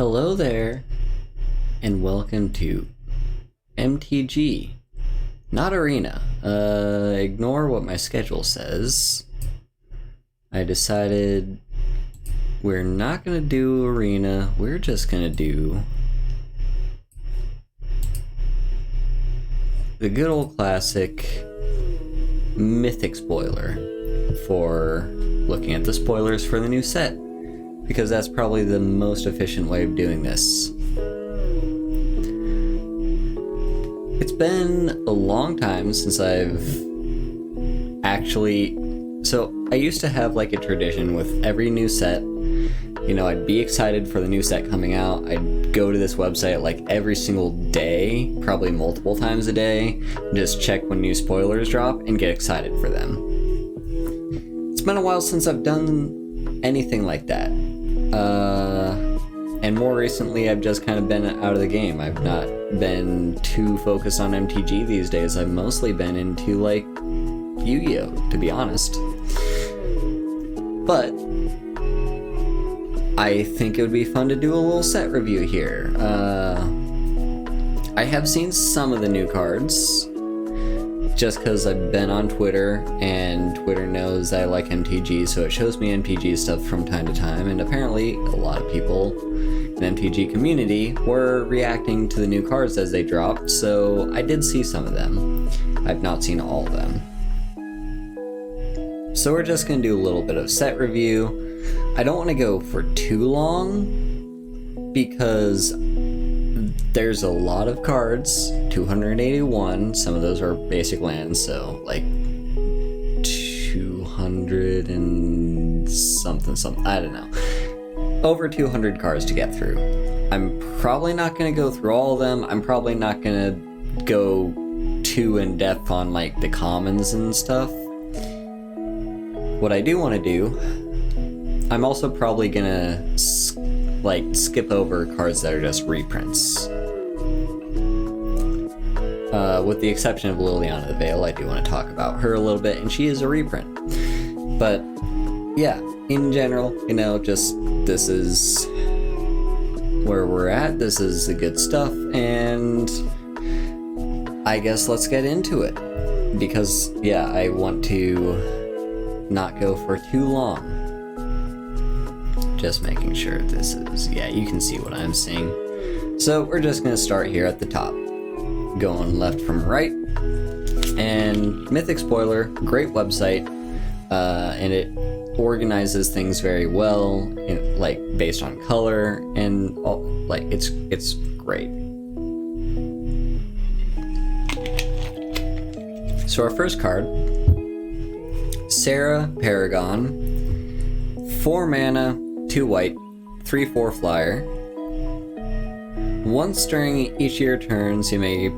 Hello there, and welcome to MTG, not Arena. Ignore what my schedule says. I decided we're not gonna do Arena, we're just gonna do the good old classic Mythic spoiler for looking at the spoilers for the new set, because that's probably the most efficient way of doing this. It's been a long time since I've actually... So, I used to have like a tradition with every new set. You know, I'd be excited for the new set coming out. I'd go to this website like every single day, probably multiple times a day, just check when new spoilers drop and get excited for them. It's been a while since I've done anything like that. And more recently, I've just kind of been out of the game. I've not been too focused on MTG these days. I've mostly been into, like, Yu-Gi-Oh!, to be honest. But I think it would be fun to do a little set review here. I have seen some of the new cards, just because I've been on Twitter, and Twitter knows I like MTG, so it shows me MTG stuff from time to time, and apparently a lot of people in the MTG community were reacting to the new cards as they dropped, so I did see some of them. I've not seen all of them. So we're just going to do a little bit of set review. I don't want to go for too long, because there's a lot of cards, 281, some of those are basic lands, so like 200 and something, I don't know. Over 200 cards to get through. I'm probably not going to go through all of them. I'm probably not going to go too in depth on like the commons and stuff. What I do want to do, I'm also probably going to skip over cards that are just reprints. With the exception of Liliana the Veil, I do want to talk about her a little bit, and she is a reprint. But yeah, in general, you know, just this is where we're at, this is the good stuff, and I guess let's get into it. Because, yeah, I want to not go for too long. Just making sure this is, yeah, you can see what I'm seeing. So we're just going to start here at the top, going left from right. And Mythic Spoiler, great website, and it organizes things very well, like based on color, and all, like it's great. So our first card, Paragon, 4 mana, 2 white, 3/4 flyer. Once during each of your turns, you may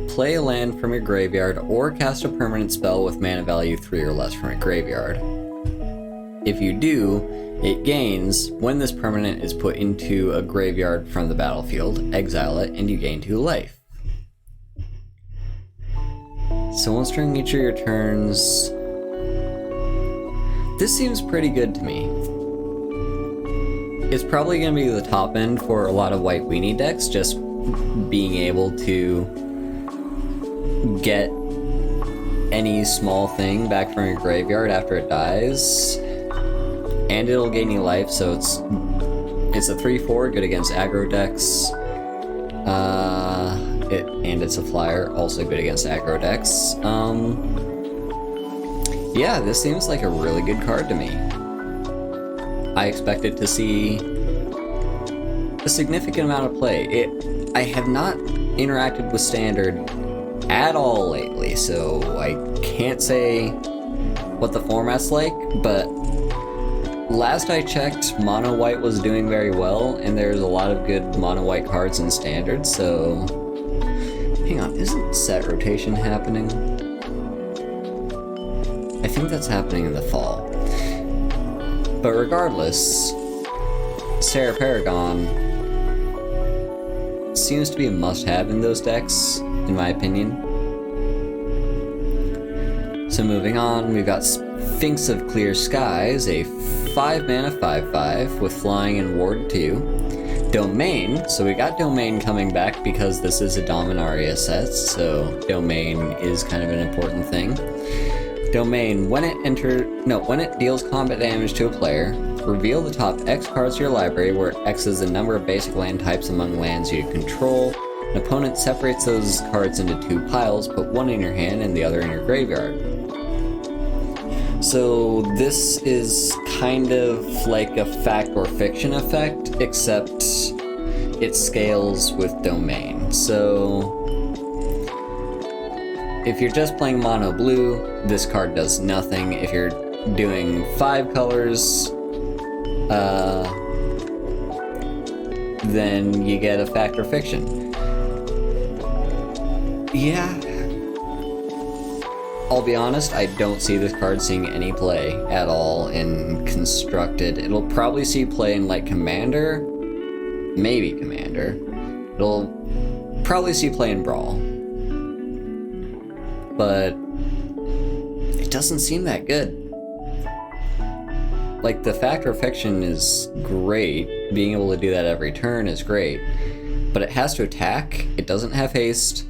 play a land from your graveyard or cast a permanent spell with mana value 3 or less from your graveyard. If you do, it gains when this permanent is put into a graveyard from the battlefield, exile it, and you gain 2 life. So once during each of your turns, this seems pretty good to me. It's probably going to be the top end for a lot of white weenie decks, just being able to get any small thing back from your graveyard after it dies, and it'll gain you life, so it's a 3/4, good against aggro decks, and it's a flyer, also good against aggro decks. Yeah, this seems like a really good card to me. I expected to see a significant amount of play. I have not interacted with Standard at all lately, so I can't say what the format's like, but last I checked, Mono White was doing very well, and there's a lot of good Mono White cards in Standard, so... Hang on, isn't set rotation happening? I think that's happening in the fall. But regardless, Paragon seems to be a must-have in those decks, in my opinion. So moving on, we've got Sphinx of Clear Skies, a 5 mana 5/5 with flying and ward 2. Domain, so we got Domain coming back because this is a Dominaria set, so Domain is kind of an important thing. Domain, when it deals combat damage to a player, reveal the top X cards of your library, where X is the number of basic land types among lands you control. An opponent separates those cards into 2 piles, put one in your hand and the other in your graveyard. So this is kind of like a fact or fiction effect, except it scales with Domain. So if you're just playing mono blue, this card does nothing. If you're doing 5 colors, then you get a fact or fiction. Yeah. I'll be honest, I don't see this card seeing any play at all in Constructed. It'll probably see play in like Commander, maybe Commander. It'll probably see play in Brawl. But it doesn't seem that good. Like, the fact or fiction is great, being able to do that every turn is great, but it has to attack, it doesn't have haste,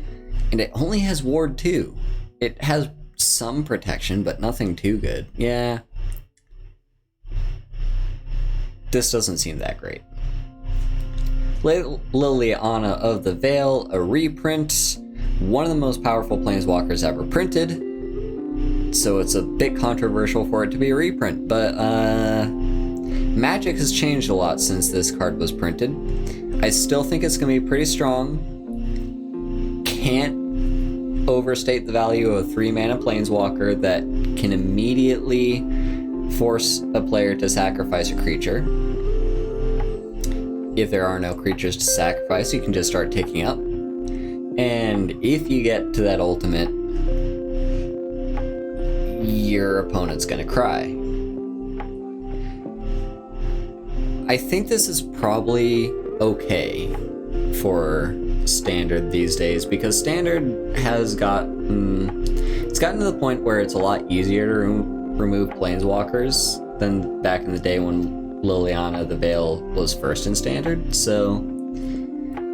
and it only has Ward 2. It has some protection, but nothing too good. Yeah. This doesn't seem that great. Liliana of the Veil, a reprint. One of the most powerful planeswalkers ever printed. So it's a bit controversial for it to be a reprint, but Magic has changed a lot since this card was printed. I still think it's going to be pretty strong. Can't overstate the value of a 3-mana planeswalker that can immediately force a player to sacrifice a creature. If there are no creatures to sacrifice, you can just start ticking up. And if you get to that ultimate, your opponent's gonna cry. I think this is probably okay for Standard these days, because Standard has gotten to the point where it's a lot easier to remove planeswalkers than back in the day when Liliana of the Veil was first in Standard, so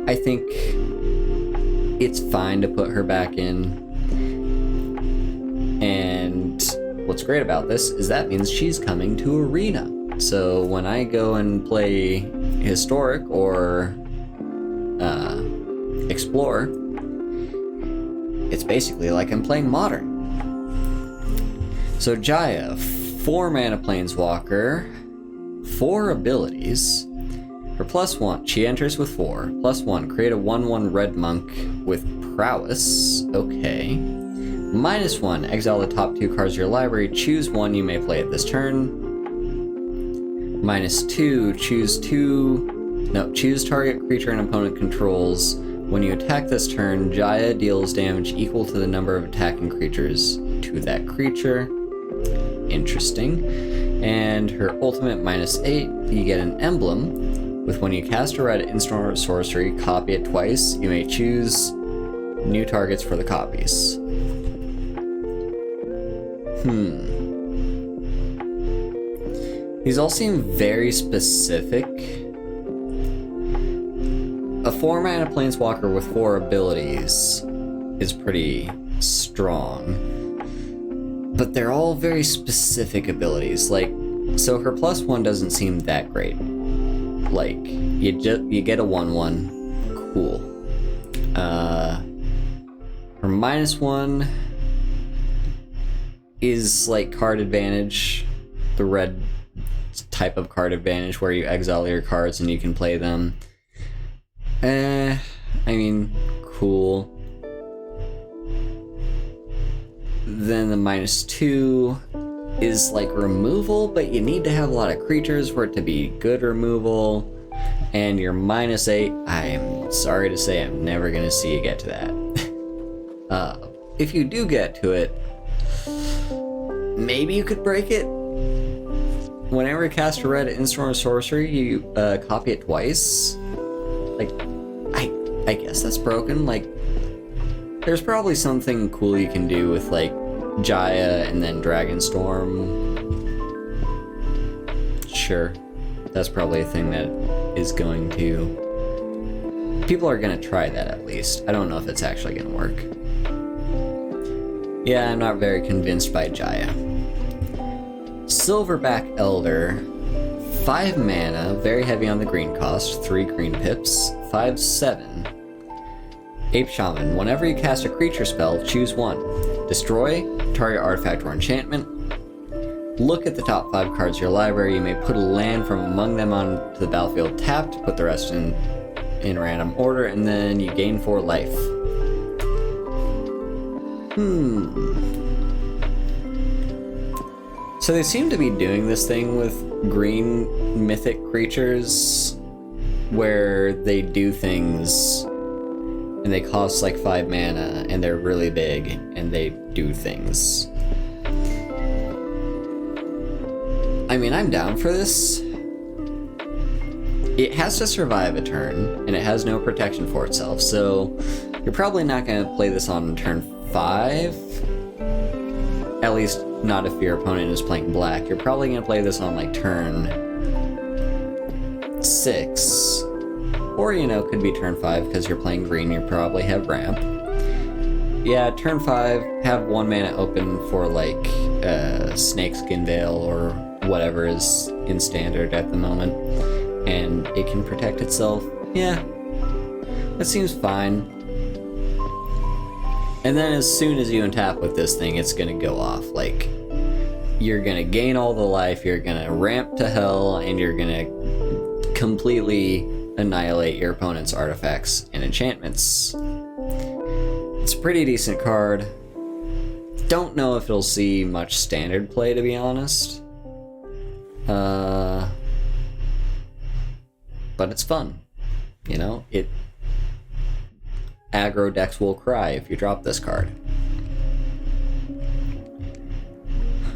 I think it's fine to put her back in. And what's great about this is that means she's coming to Arena. So when I go and play Historic or Explore, it's basically like I'm playing Modern. So Jaya, 4-mana planeswalker, 4 abilities. For +1, she enters with 4. +1, create a 1/1 red monk with prowess. Okay. -1, exile the top 2 cards of your library. Choose one you may play at this turn. -2, choose target creature an opponent controls. When you attack this turn, Jaya deals damage equal to the number of attacking creatures to that creature. Interesting. And her ultimate -8, you get an emblem. With when you cast a red instant or sorcery, copy it twice. You may choose new targets for the copies. These all seem very specific. A 4-mana planeswalker with 4 abilities is pretty strong. But they're all very specific abilities. Like, so her +1 doesn't seem that great. Like, you get a 1/1, cool. Her -1 is like card advantage, the red type of card advantage where you exile your cards and you can play them. I mean, cool. Then the -2 is like removal, but you need to have a lot of creatures for it to be good removal. And your -8, I'm sorry to say I'm never gonna see you get to that. If you do get to it, maybe you could break it. Whenever you cast a red instant or sorcery, you copy it twice. Like, I guess that's broken. Like, there's probably something cool you can do with like Jaya and then Dragonstorm. Sure, that's probably a thing that is going to... People are going to try that at least. I don't know if it's actually going to work. Yeah, I'm not very convinced by Jaya. Silverback Elder, 5 mana, very heavy on the green cost, 3 green pips, 5/7. Ape Shaman, whenever you cast a creature spell, choose one. Destroy, target artifact or enchantment. Look at the top 5 cards of your library. You may put a land from among them onto the battlefield tapped, put the rest in random order, and then you gain 4 life. So they seem to be doing this thing with green mythic creatures where they do things and they cost like 5 mana and they're really big and they do things. I mean, I'm down for this. It has to survive a turn and it has no protection for itself, so you're probably not going to play this on turn 5. At least not if your opponent is playing black. You're probably going to play this on like turn 6. Or, you know, could be turn 5 because you're playing green, you probably have ramp. Yeah, turn 5, have 1 mana open for like Snakeskin Veil or whatever is in standard at the moment. And it can protect itself. Yeah, that seems fine. And then as soon as you untap with this thing, it's gonna go off. Like, you're gonna gain all the life, you're gonna ramp to hell, and you're gonna completely annihilate your opponent's artifacts and enchantments. It's a pretty decent card. Don't know if it'll see much standard play, to be honest. But it's fun. You know, aggro decks will cry if you drop this card.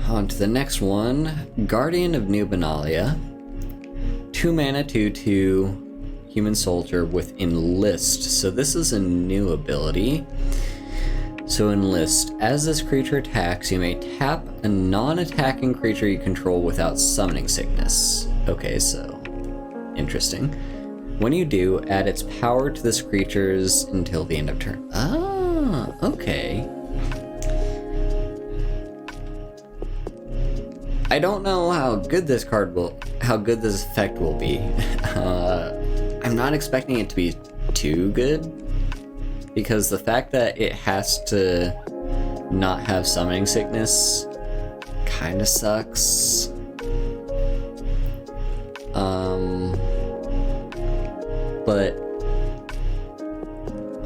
On to the next one, Guardian of New Banalia. 2 mana, 2/2, human soldier with Enlist. So this is a new ability. So Enlist. As this creature attacks, you may tap a non-attacking creature you control without summoning sickness. Okay, so interesting. When you do, add its power to this creature's until the end of turn. Ah, okay. I don't know how good this effect will be. I'm not expecting it to be too good, because the fact that it has to not have summoning sickness kind of sucks. But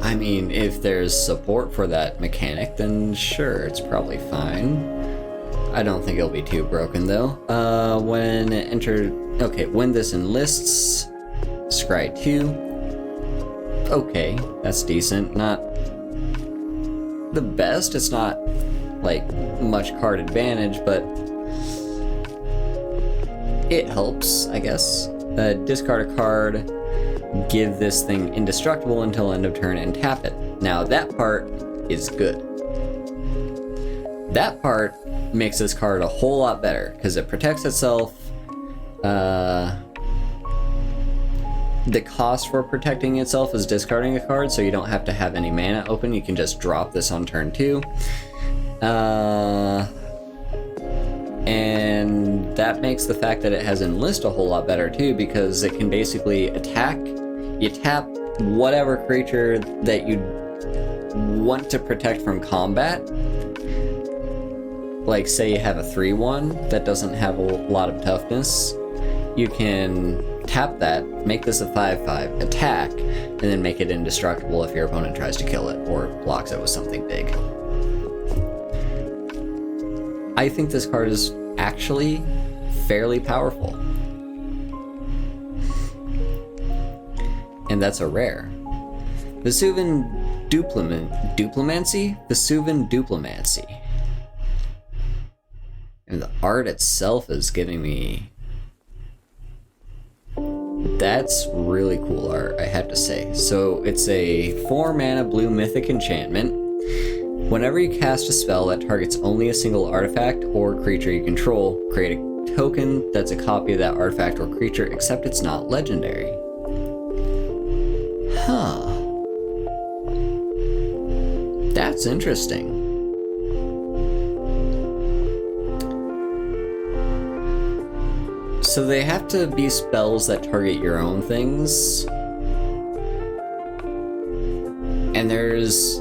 I mean, if there's support for that mechanic, then sure, it's probably fine. I don't think it'll be too broken though. When this enlists, scry 2. Okay, that's decent. Not the best. It's not like much card advantage, but it helps, I guess. Discard a card, give this thing indestructible until end of turn, and tap it. Now that part is good. That part makes this card a whole lot better because it protects itself. The cost for protecting itself is discarding a card, so you don't have to have any mana open. You can just drop this on turn 2. And that makes the fact that it has Enlist a whole lot better too, because it can basically attack. You tap whatever creature that you want to protect from combat. Like, say you have a 3/1 that doesn't have a lot of toughness. You can tap that, make this a 5/5, attack, and then make it indestructible if your opponent tries to kill it or blocks it with something big. I think this card is actually fairly powerful. And that's a rare. Vesuvian Duplimancy? Vesuvian Duplimancy. And the art itself is giving me... That's really cool art, I have to say. So it's a 4 mana blue mythic enchantment. Whenever you cast a spell that targets only a single artifact or creature you control, create a token that's a copy of that artifact or creature, except it's not legendary. Huh. That's interesting. So they have to be spells that target your own things. And there's,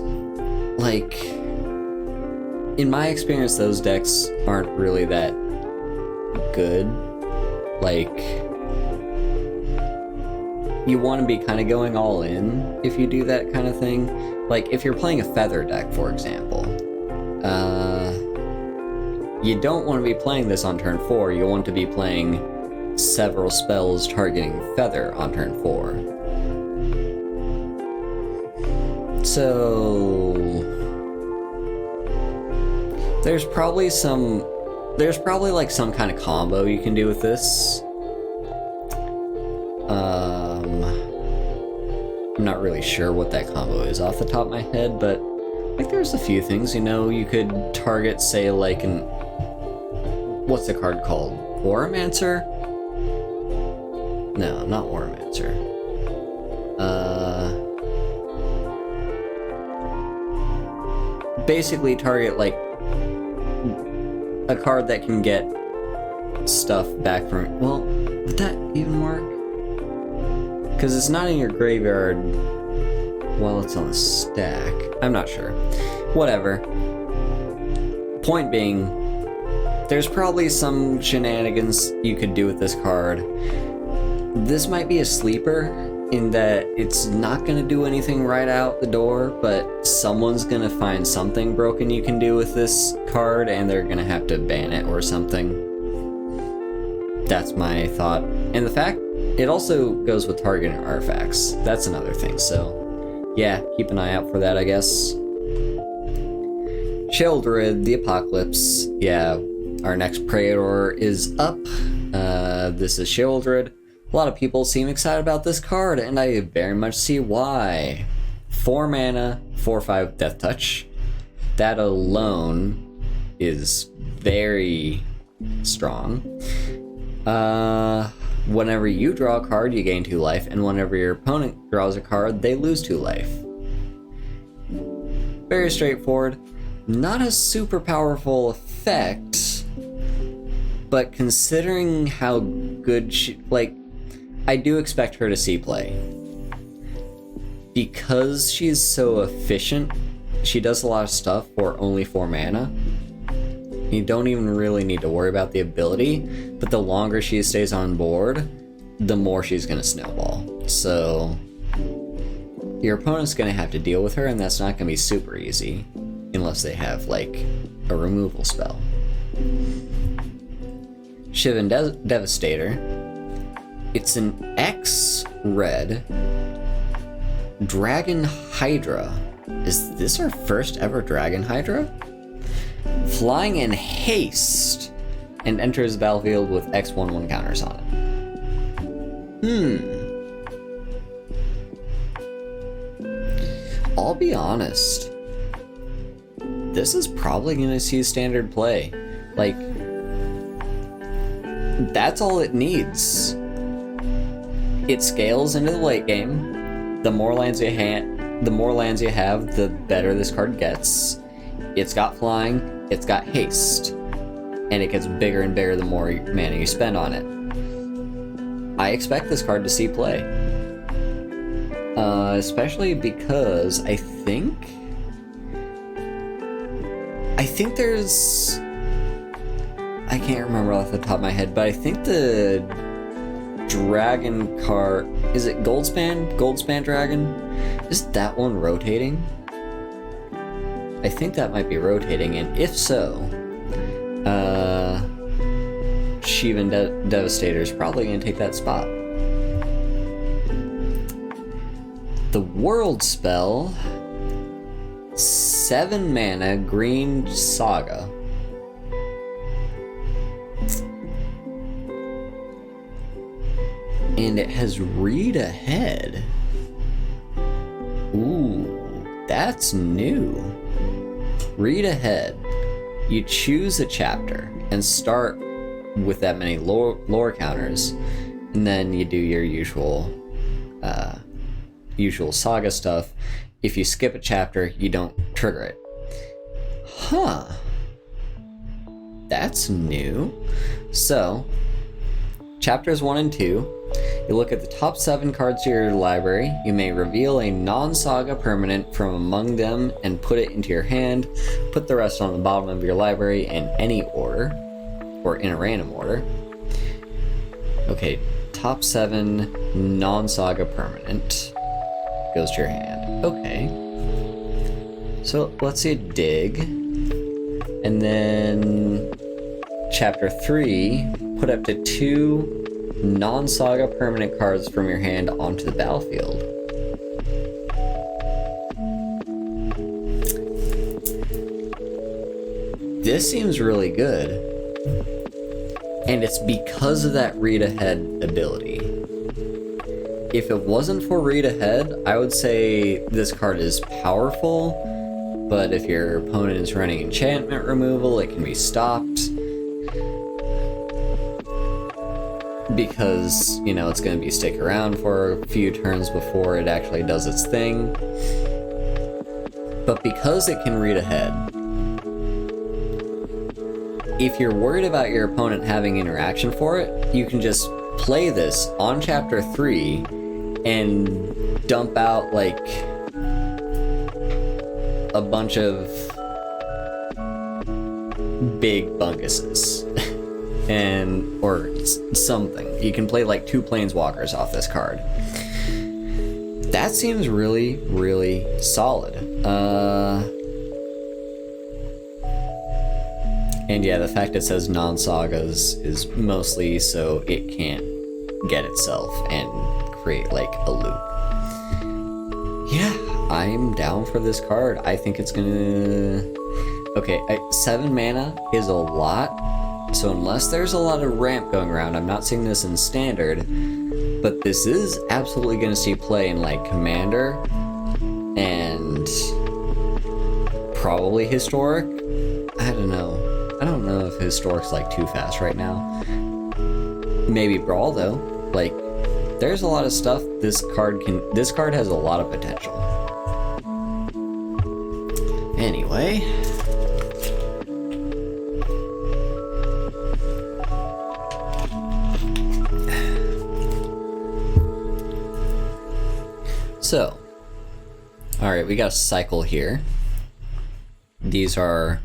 like, in my experience, those decks aren't really that good. Like, you want to be kind of going all in if you do that kind of thing. Like, if you're playing a feather deck, for example, you don't want to be playing this on turn 4, you want to be playing several spells targeting feather on turn 4. So there's probably like some kind of combo you can do with this. I'm not really sure what that combo is off the top of my head, but like there's a few things, you know, you could target, say, like an, what's the card called? Loremaster? No, not Loremaster. Basically target like a card that can get stuff back from, well, would that even work? Because it's not in your graveyard while it's on the stack. I'm not sure. Whatever. Point being, there's probably some shenanigans you could do with this card. This might be a sleeper in that it's not going to do anything right out the door, but someone's going to find something broken you can do with this card, and they're going to have to ban it or something. That's my thought. And the fact, it also goes with targeting artifacts. That's another thing, so yeah, keep an eye out for that, I guess. Shieldred, the Apocalypse. Yeah, our next Praetor is up. This is Shieldred. A lot of people seem excited about this card, and I very much see why. 4 mana, 4/5 Death Touch. That alone is very strong. Whenever you draw a card, you gain 2 life, and whenever your opponent draws a card, they lose 2 life. Very straightforward. Not a super powerful effect, but considering how good she, like, I do expect her to see play. Because she's so efficient, she does a lot of stuff for only 4 mana. You don't even really need to worry about the ability, but the longer she stays on board, the more she's going to snowball. So your opponent's going to have to deal with her, and that's not going to be super easy unless they have, like, a removal spell. Shivan Devastator. It's an X-Red Dragon Hydra. Is this our first ever Dragon Hydra? Flying in haste and enters the battlefield with X/1/1 counters on it. I'll be honest. This is probably going to see standard play. Like, that's all it needs. It scales into the late game. The more lands you have, the better this card gets. It's got flying, it's got haste, and it gets bigger and bigger the more mana you spend on it. I expect this card to see play. Especially because I think there's, I can't remember off the top of my head, but I think the dragon card, is it Goldspan? Goldspan Dragon? Is that one rotating? I think that might be rotating, and if so, Shivan Devastator is probably going to take that spot. The World Spell, 7 mana, Green Saga. And it has Read Ahead. Ooh, that's new. Read Ahead. You choose a chapter and start with that many lore counters, and then you do your usual saga stuff. If you skip a chapter, you don't trigger it. Huh. That's new. So, chapters 1 and 2, you look at the top 7 cards to your library. You may reveal a non-saga permanent from among them and put it into your hand. Put the rest on the bottom of your library in any order, or in a random order. Okay, top 7 non-saga permanent goes to your hand. Okay. So let's see a dig. And then chapter 3, put up to 2 non-saga permanent cards from your hand onto the battlefield. This seems really good. And it's because of that read ahead ability. If it wasn't for read ahead, I would say this card is powerful, but if your opponent is running enchantment removal, it can be stopped. Because, you know, it's going to be stick around for a few turns before it actually does its thing. But because it can read ahead, if you're worried about your opponent having interaction for it, you can just play this on chapter 3 and dump out like a bunch of big bunguses and or something. You can play like 2 planeswalkers off this card. That seems really, really solid. And yeah, the fact it says non-sagas is mostly so it can't get itself and create like a loop. Yeah, I'm down for this card. I think it's gonna... Okay, 7 mana is a lot, so unless there's a lot of ramp going around, I'm not seeing this in standard, but this is absolutely gonna see play in like Commander and probably Historic. I don't know if Historic's like too fast right now. Maybe Brawl though. Like, there's a lot of stuff this card has a lot of potential. Anyway. So, alright, we got a cycle here. These are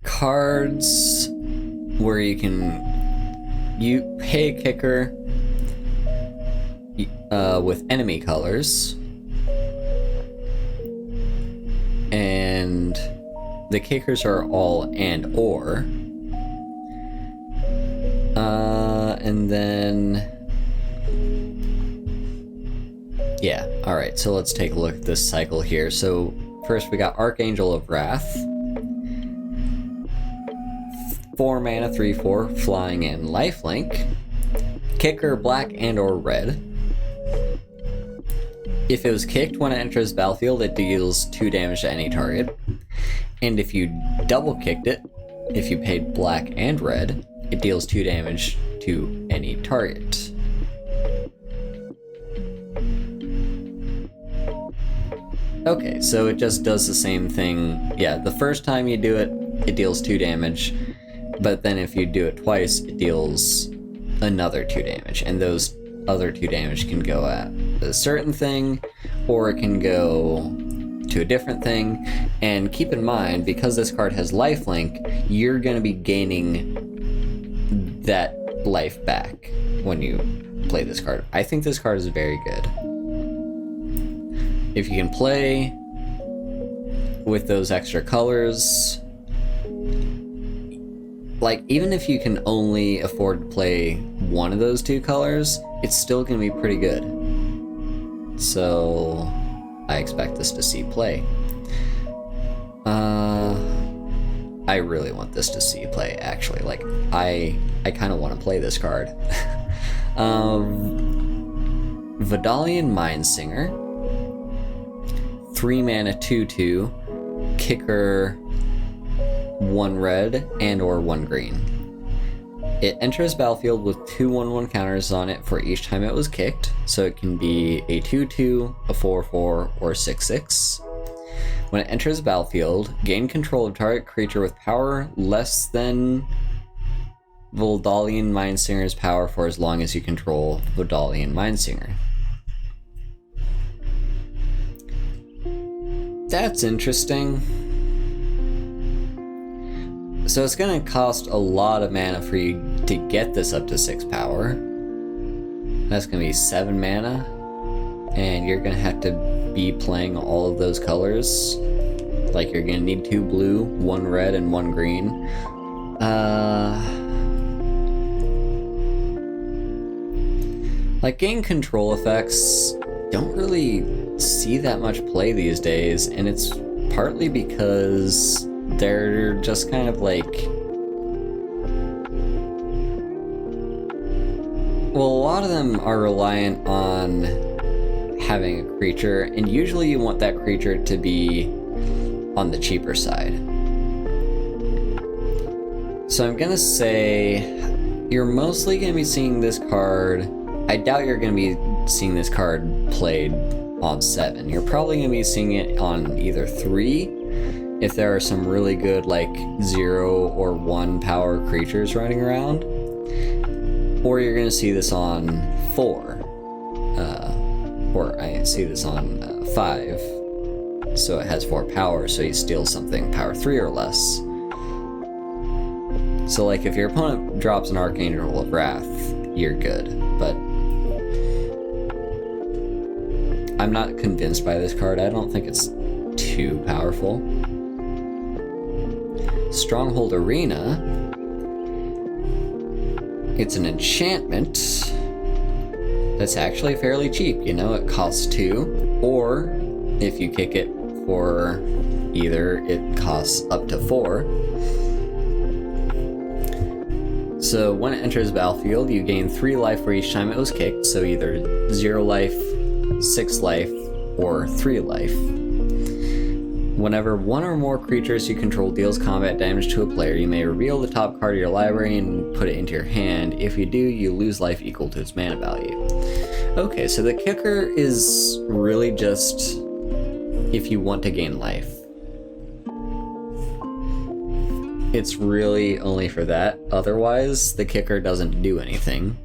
cards where you pay a kicker with enemy colors, and the kickers are all and or, and then yeah, alright, so let's take a look at this cycle here. So first we got Archangel of Wrath. 4 mana, 3/4, flying and lifelink. Kicker black and or red. If it was kicked when it enters the battlefield, it deals 2 damage to any target. And if you double kicked it, if you paid black and red, it deals 2 damage to any target. Okay, so it just does the same thing. Yeah, the first time you do it, it deals 2 damage. But then if you do it twice, it deals another 2 damage. And those other 2 damage can go at a certain thing, or it can go to a different thing. And keep in mind, because this card has lifelink, you're going to be gaining that life back when you play this card. I think this card is very good. If you can play with those extra colors, like, even if you can only afford to play one of those 2 colors, it's still going to be pretty good. So, I expect this to see play. I really want this to see play, actually. Like, I kind of want to play this card. Vidalian Mindsinger. 3 mana, 2/2. Kicker 1 red and or 1 green. It enters battlefield with 2 1/1 counters on it for each time it was kicked, so it can be a 2/2, a 4/4, or 6/6. When it enters the battlefield, gain control of target creature with power less than Voldalian Mindsinger's power for as long as you control Voldalian Mindsinger. That's interesting. So it's going to cost a lot of mana for you to get this up to 6 power. That's going to be 7 mana. And you're going to have to be playing all of those colors. Like you're going to need 2 blue, 1 red, and 1 green. Like gain control effects don't really see that much play these days, and it's partly because they're just kind of like, well, a lot of them are reliant on having a creature, and usually you want that creature to be on the cheaper side. So I'm gonna say you're mostly gonna be seeing this card. I doubt you're gonna be seeing this card played on 7. You're probably gonna be seeing it on either 3, if there are some really good like 0 or 1 power creatures running around, or you're gonna see this on 4, or I see this on 5, so it has 4 power, so you steal something power 3 or less. So like if your opponent drops an Archangel of Wrath, you're good, but I'm not convinced by this card. I don't think it's too powerful. Stronghold Arena. It's an enchantment that's actually fairly cheap. You know, it costs 2, or if you kick it for either, it costs up to 4. So when it enters the battlefield, you gain 3 life for each time it was kicked, so either 0 life, 6 life, or 3 life. Whenever 1 or more creatures you control deals combat damage to a player, you may reveal the top card of your library and put it into your hand. If you do, you lose life equal to its mana value. Okay, so the kicker is really just if you want to gain life. It's really only for that. Otherwise, the kicker doesn't do anything.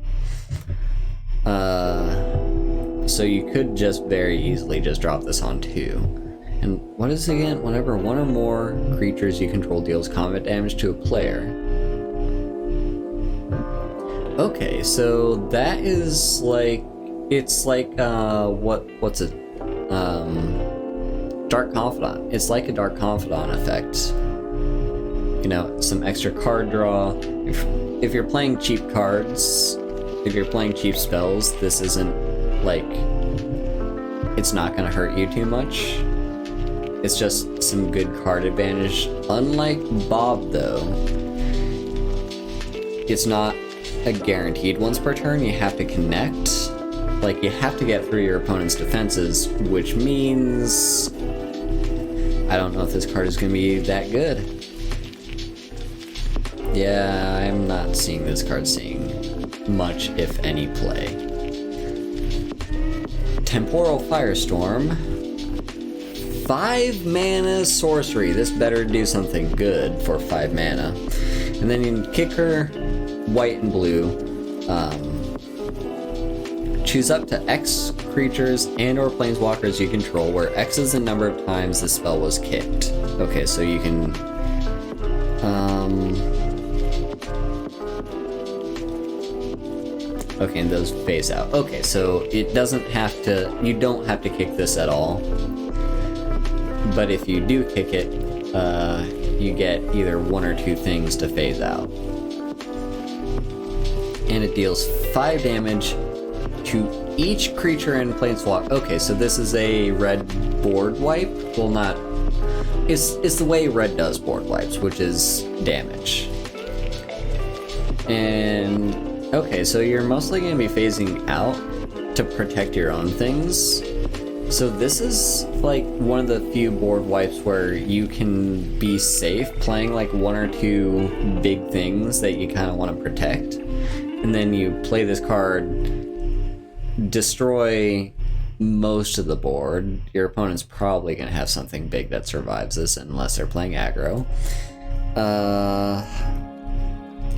So you could just very easily just drop this on 2. And what is it again? Whenever 1 or more creatures you control deals combat damage to a player. Okay, so that is like, it's like what's it? Dark Confidant. It's like a Dark Confidant effect. You know, some extra card draw. If you're playing cheap cards, if you're playing cheap spells, this isn't like, it's not gonna hurt you too much. It's just some good card advantage. Unlike Bob though, it's not a guaranteed once per turn. You have to connect. Like, you have to get through your opponent's defenses, which means I don't know if this card is gonna be that good. Yeah, I'm not seeing this card seeing much, if any, play. Temporal Firestorm. 5 mana sorcery. This better do something good for 5 mana. And then in kicker, white and blue. Choose up to X creatures and or planeswalkers you control, where X is the number of times the spell was kicked. Okay, so you can okay, and those phase out. Okay, so it doesn't have to, you don't have to kick this at all. But if you do kick it, you get either 1 or 2 things to phase out. And it deals 5 damage to each creature in Planeswalk. Okay, so this is a red board wipe. Well, not, it's the way red does board wipes, which is damage. And okay, so you're mostly going to be phasing out to protect your own things. So this is like one of the few board wipes where you can be safe playing like one or two big things that you kind of want to protect. And then you play this card, destroy most of the board. Your opponent's probably going to have something big that survives this unless they're playing aggro.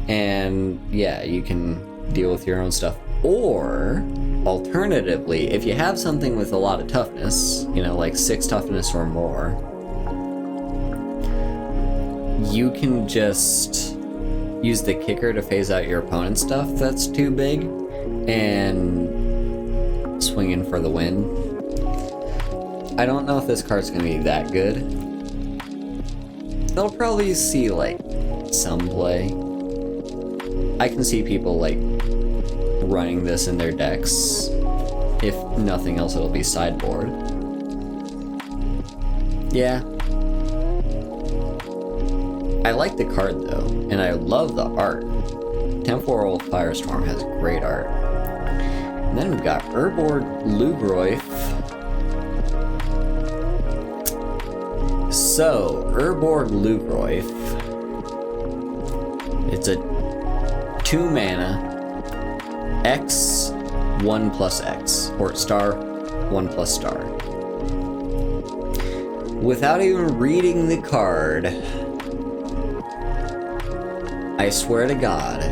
And yeah, you can deal with your own stuff. Or, alternatively, if you have something with a lot of toughness, you know, like 6 toughness or more, you can just use the kicker to phase out your opponent's stuff that's too big and swing in for the win. I don't know if this card's gonna be that good. They'll probably see, like, some play. I can see people, like, running this in their decks. If nothing else, it'll be sideboard. Yeah. I like the card though, and I love the art. Temporal Firestorm has great art. And then we've got Urborg Lugroif. So, Urborg Lugroif. It's a 2 mana X 1+X, or star 1+star. Without even reading the card, I swear to God,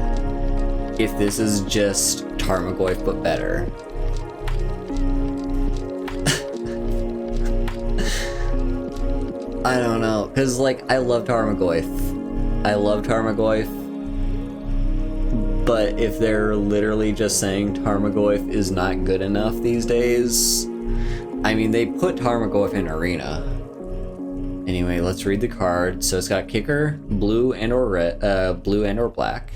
if this is just Tarmogoyf but better. I don't know, because like I love Tarmogoyf. But if they're literally just saying Tarmogoyf is not good enough these days, I mean, they put Tarmogoyf in Arena. Anyway, let's read the card. So it's got kicker, blue and or red, blue and or black.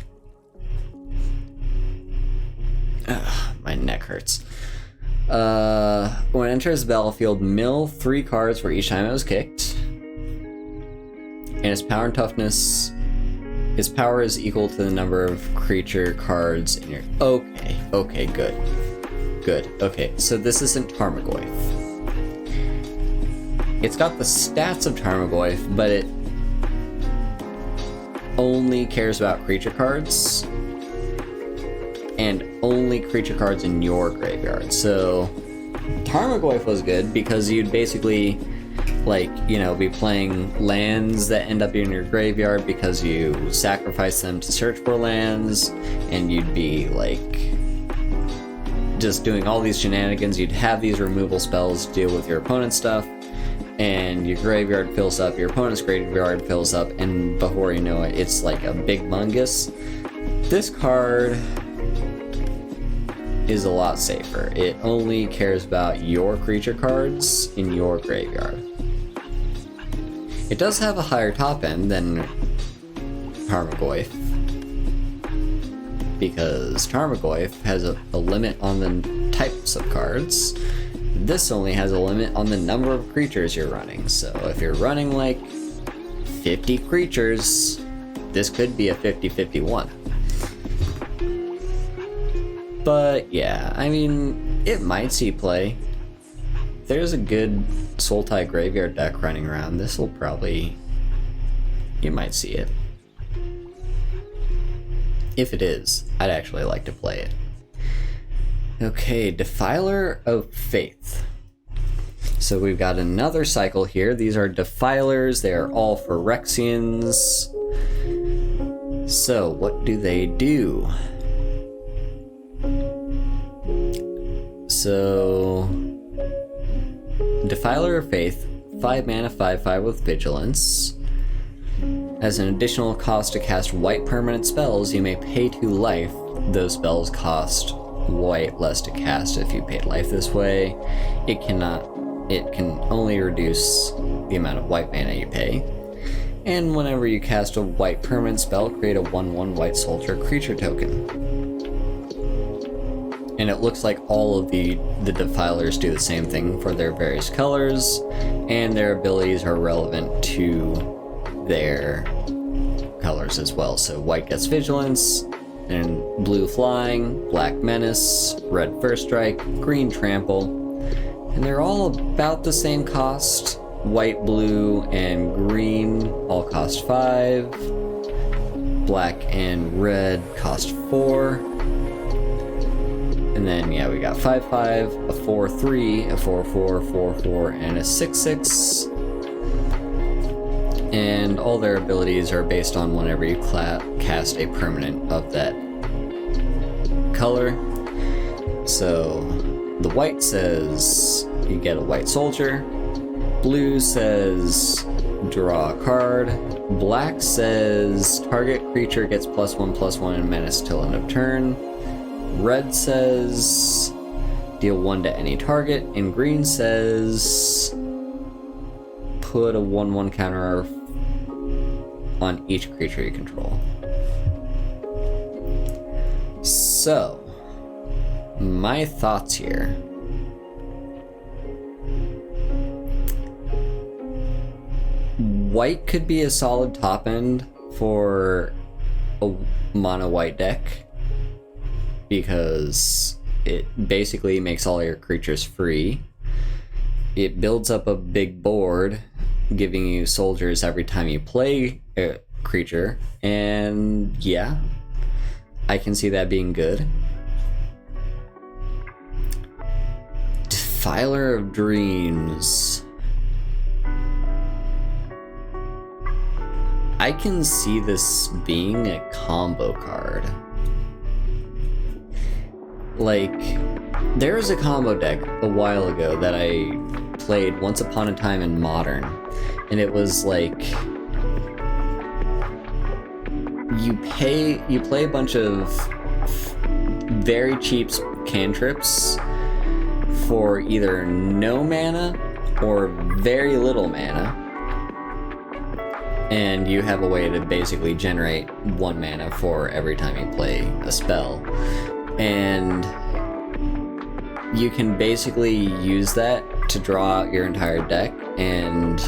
Ugh, my neck hurts. When it enters the battlefield, mill 3 cards for each time it was kicked. And its power and toughness. Its power is equal to the number of creature cards in your... Okay, good. Okay, so this isn't Tarmogoyf. It's got the stats of Tarmogoyf, but it only cares about creature cards. And only creature cards in your graveyard. So, Tarmogoyf was good because you'd basically... like, you know, be playing lands that end up in your graveyard because you sacrifice them to search for lands, and you'd be, like, just doing all these shenanigans. You'd have these removal spells to deal with your opponent's stuff, and your graveyard fills up, your opponent's graveyard fills up, and before you know it, it's like a big mungus. This card is a lot safer. It only cares about your creature cards in your graveyard. It does have a higher top end than Tarmogoyf, because Tarmogoyf has a limit on the types of cards. This only has a limit on the number of creatures you're running, so if you're running like 50 creatures, this could be a 50-51. But yeah, I mean, it might see play. There's a good Sultai graveyard deck running around. This will probably... you might see it. If it is, I'd actually like to play it. Okay, Defiler of Faith. So we've got another cycle here. These are Defilers. They are all Phyrexians. So, what do they do? So... Defiler of Faith, 5 mana, 5/5 with Vigilance. As an additional cost to cast white permanent spells, you may pay 2 life. Those spells cost white less to cast if you paid life this way. It can only reduce the amount of white mana you pay. And whenever you cast a white permanent spell, create a 1/1 white soldier creature token. And it looks like all of the Defilers do the same thing for their various colors, and their abilities are relevant to their colors as well. So white gets Vigilance, and blue Flying, black Menace, red First Strike, green Trample, And they're all about the same cost. White, blue, and green all cost 5. Black and red cost 4. And then, yeah, we got 5/5, a 4/3, a 4/4, 4/4, and a 6/6. And all their abilities are based on whenever you cast a permanent of that color. So, the white says you get a white soldier. Blue says draw a card. Black says target creature gets +1/+1 and menace till end of turn. Red says deal 1 to any target. And green says put a 1/1 counter on each creature you control. So, my thoughts here. White could be a solid top end for a mono white deck because it basically makes all your creatures free. It builds up a big board, giving you soldiers every time you play a creature, and yeah, I can see that being good. Defiler of Dreams. I can see this being a combo card. Like, there was a combo deck a while ago that I played once upon a time in Modern, and it was like you play a bunch of very cheap cantrips for either no mana or very little mana, and you have a way to basically generate 1 mana for every time you play a spell. And you can basically use that to draw out your entire deck and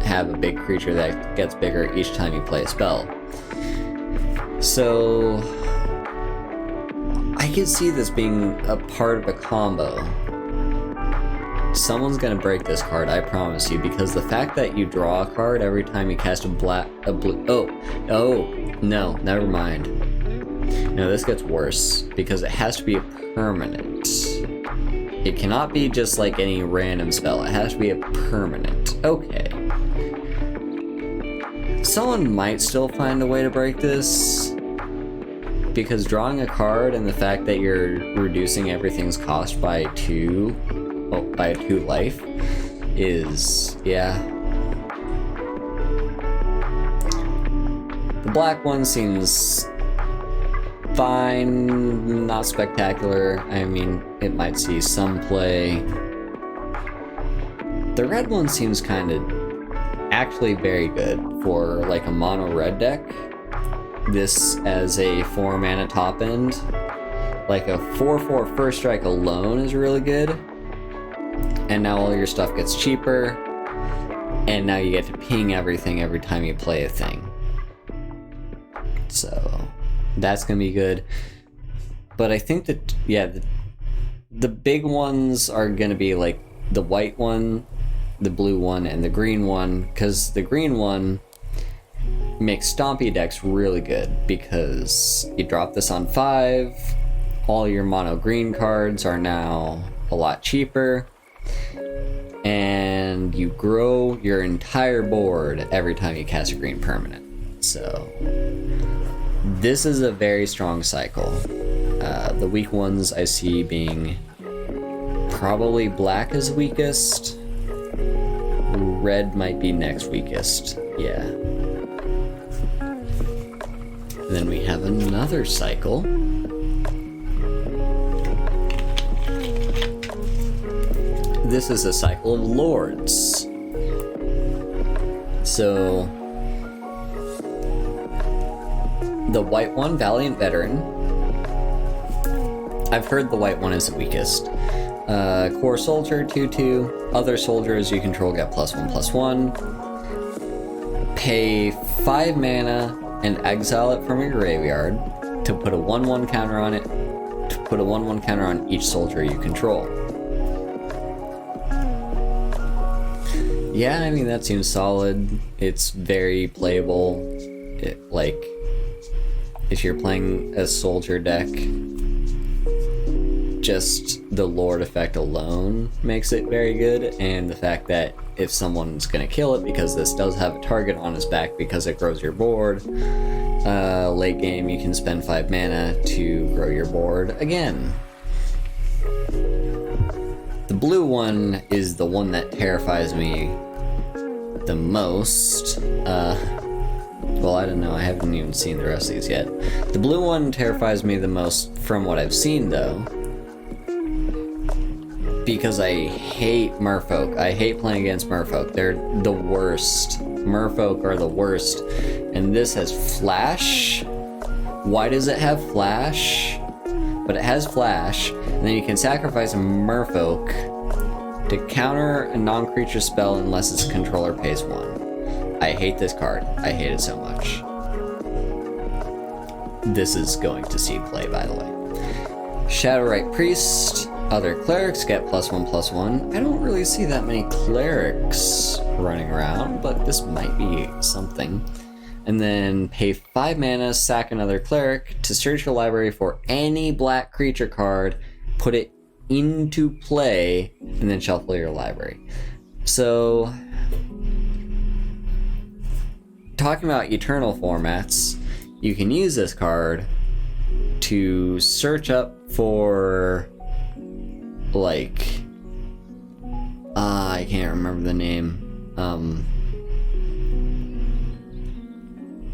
have a big creature that gets bigger each time you play a spell. So I can see this being a part of a combo. Someone's gonna break this card, I promise you, because the fact that you draw a card every time you cast a blue. Oh, no, never mind. No, this gets worse because it has to be a permanent. It cannot be just like any random spell. It has to be a permanent. Okay. Someone might still find a way to break this, because drawing a card and the fact that you're reducing everything's cost by 2 life is, yeah. The black one seems fine, not spectacular. I mean, it might see some play. The red one seems kind of actually very good for like a mono red deck. This as a 4 mana top end, like a 4/4 first strike alone is really good. And now all your stuff gets cheaper, and now you get to ping everything every time you play a thing. So that's gonna be good. But I think that, yeah, the big ones are gonna be like the white one, the blue one, and the green one, because the green one makes stompy decks really good because you drop this on 5, all your mono green cards are now a lot cheaper, and you grow your entire board every time you cast a green permanent. So this is a very strong cycle. The weak ones I see being probably black is weakest. Red might be next weakest. Yeah. And then we have another cycle. This is a cycle of lords. So the white one, Valiant Veteran. I've heard the white one is the weakest. Core Soldier, 2/2. Other soldiers you control get +1/+1. Pay 5 mana and exile it from your graveyard to put a 1/1 counter on it, to put a 1/1 counter on each soldier you control. Yeah, I mean, that seems solid. It's very playable. Like, if you're playing a soldier deck, just the Lord effect alone makes it very good, and the fact that if someone's gonna kill it, because this does have a target on his back because it grows your board, late game you can spend 5 mana to grow your board again. The blue one is the one that terrifies me the most. Well, I don't know, I haven't even seen the rest of these yet. The blue one terrifies me the most from what I've seen, though, because I hate merfolk. I hate playing against merfolk. They're the worst. Merfolk are the worst. And this has flash. Why does it have flash? But it has flash, and then you can sacrifice a merfolk to counter a non-creature spell unless its controller pays 1. I hate this card. I hate it so much. This is going to see play, by the way. Shadowrite Priest. Other clerics get +1/+1. I don't really see that many clerics running around, but this might be something. And then pay 5 mana, sack another cleric to search your library for any black creature card, put it into play, and then shuffle your library. So, talking about eternal formats, you can use this card to search up for, like, I can't remember the name.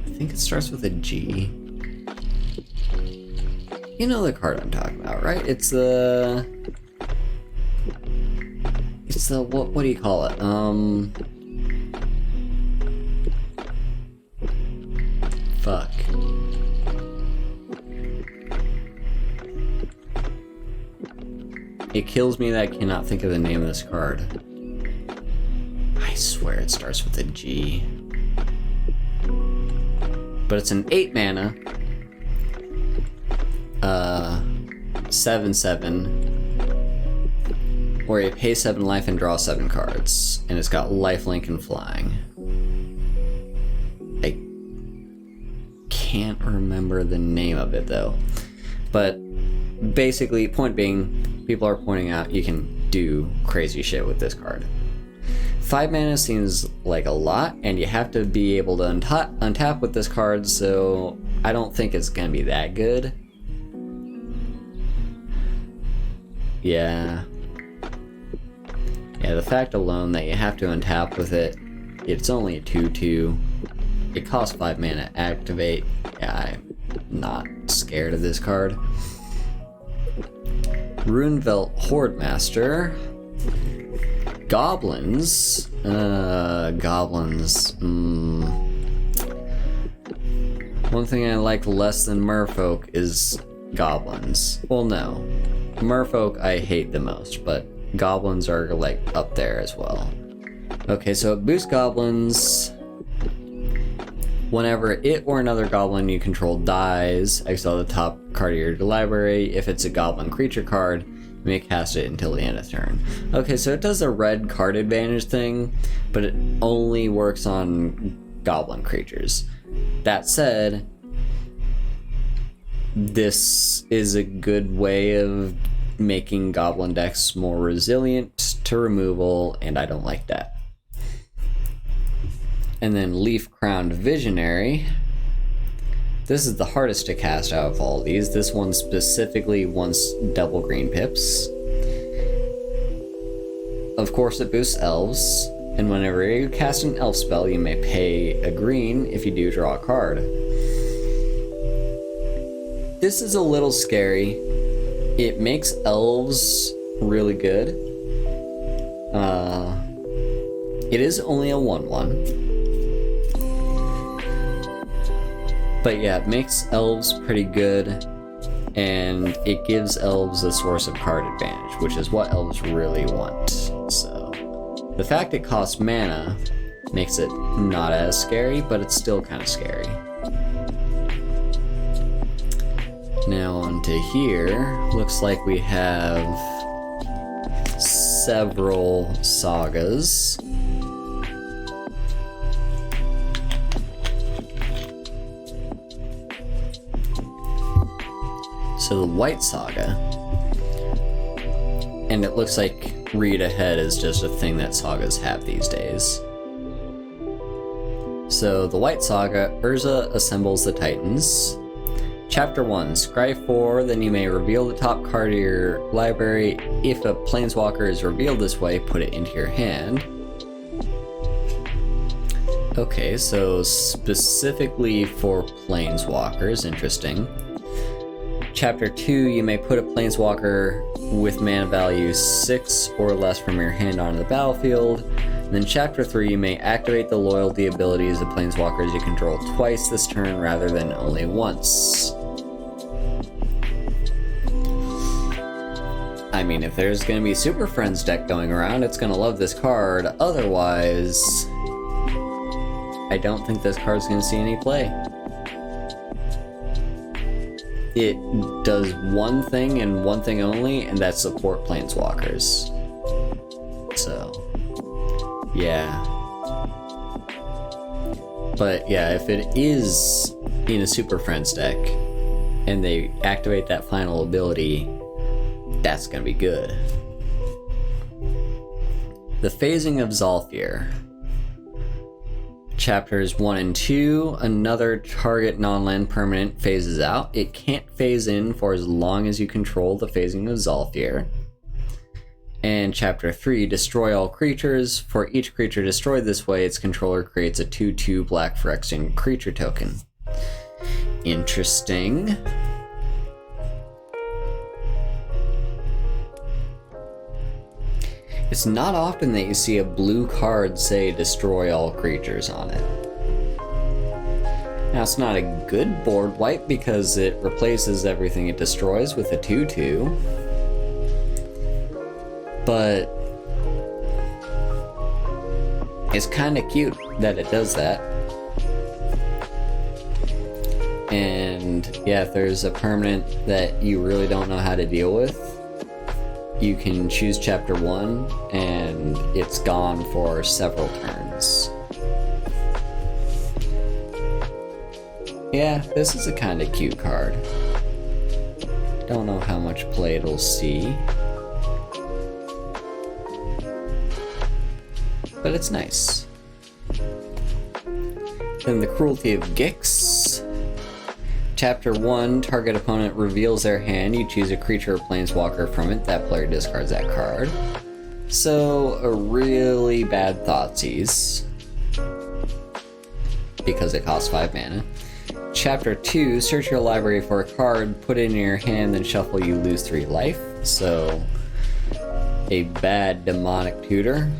I think it starts with a G. You know the card I'm talking about, right? It's the what do you call it? Fuck. It kills me that I cannot think of the name of this card. I swear it starts with a G. But it's an 8 mana, 7/7, where you pay 7 life and draw 7 cards, and it's got lifelink and flying. I can't remember the name of it though, but basically, point being, people are pointing out you can do crazy shit with this card. 5 mana seems like a lot, and you have to be able to untap with this card, so I don't think it's gonna be that good. Yeah, the fact alone that you have to untap with it, it's only a 2/2. It costs 5 mana to activate. Yeah, I'm not scared of this card. Runevelt Hordemaster. Goblins. Goblins. One thing I like less than merfolk is goblins. Well, no. Merfolk I hate the most, but goblins are like up there as well. Okay, so it boosts goblins. Whenever it or another goblin you control dies, exile the top card of your library. If it's a goblin creature card, you may cast it until the end of turn. Okay, so it does a red card advantage thing, but it only works on goblin creatures. That said, this is a good way of making goblin decks more resilient to removal, and I don't like that. And then Leaf Crowned Visionary. This is the hardest to cast out of all these. This one specifically wants double green pips. Of course it boosts elves, and whenever you cast an elf spell, you may pay a green. If you do, draw a card. This is a little scary. It makes elves really good. It is only a 1/1. But yeah, it makes elves pretty good, and it gives elves a source of card advantage, which is what elves really want. So the fact it costs mana makes it not as scary, but it's still kind of scary. Now onto here, looks like we have several sagas. to the White Saga. And it looks like read ahead is just a thing that sagas have these days. So, the White Saga, Urza assembles the Titans. Chapter 1, scry 4, then you may reveal the top card of your library. If a Planeswalker is revealed this way, put it into your hand. Okay, so specifically for Planeswalkers, interesting. Chapter 2, you may put a Planeswalker with mana value 6 or less from your hand onto the battlefield. And then Chapter 3, you may activate the loyalty abilities of Planeswalkers you control twice this turn rather than only once. I mean, if there's going to be Super Friends deck going around, it's going to love this card. Otherwise, I don't think this card's going to see any play. It does one thing and one thing only, and that's support Planeswalkers. So, yeah. But yeah, if it is in a Super Friends deck, and they activate that final ability, that's gonna be good. The Phasing of Zhalfir. Chapters 1 and 2, another target non-land permanent phases out. It can't phase in for as long as you control the Phasing of Zhalfir. And Chapter 3, destroy all creatures. For each creature destroyed this way, its controller creates a 2/2 black Phyrexian creature token. Interesting. It's not often that you see a blue card say destroy all creatures on it. Now, it's not a good board wipe because it replaces everything it destroys with a 2/2. But it's kind of cute that it does that. And yeah, if there's a permanent that you really don't know how to deal with, you can choose Chapter 1 and it's gone for several turns. Yeah, this is a kind of cute card. Don't know how much play it'll see, but it's nice. Then the Cruelty of Gix. Chapter 1, target opponent reveals their hand. You choose a creature or planeswalker from it. That player discards that card. So, a really bad Thoughtseize, because it costs 5 mana. Chapter 2, search your library for a card, put it in your hand, then shuffle, you lose 3 life. So, a bad demonic tutor,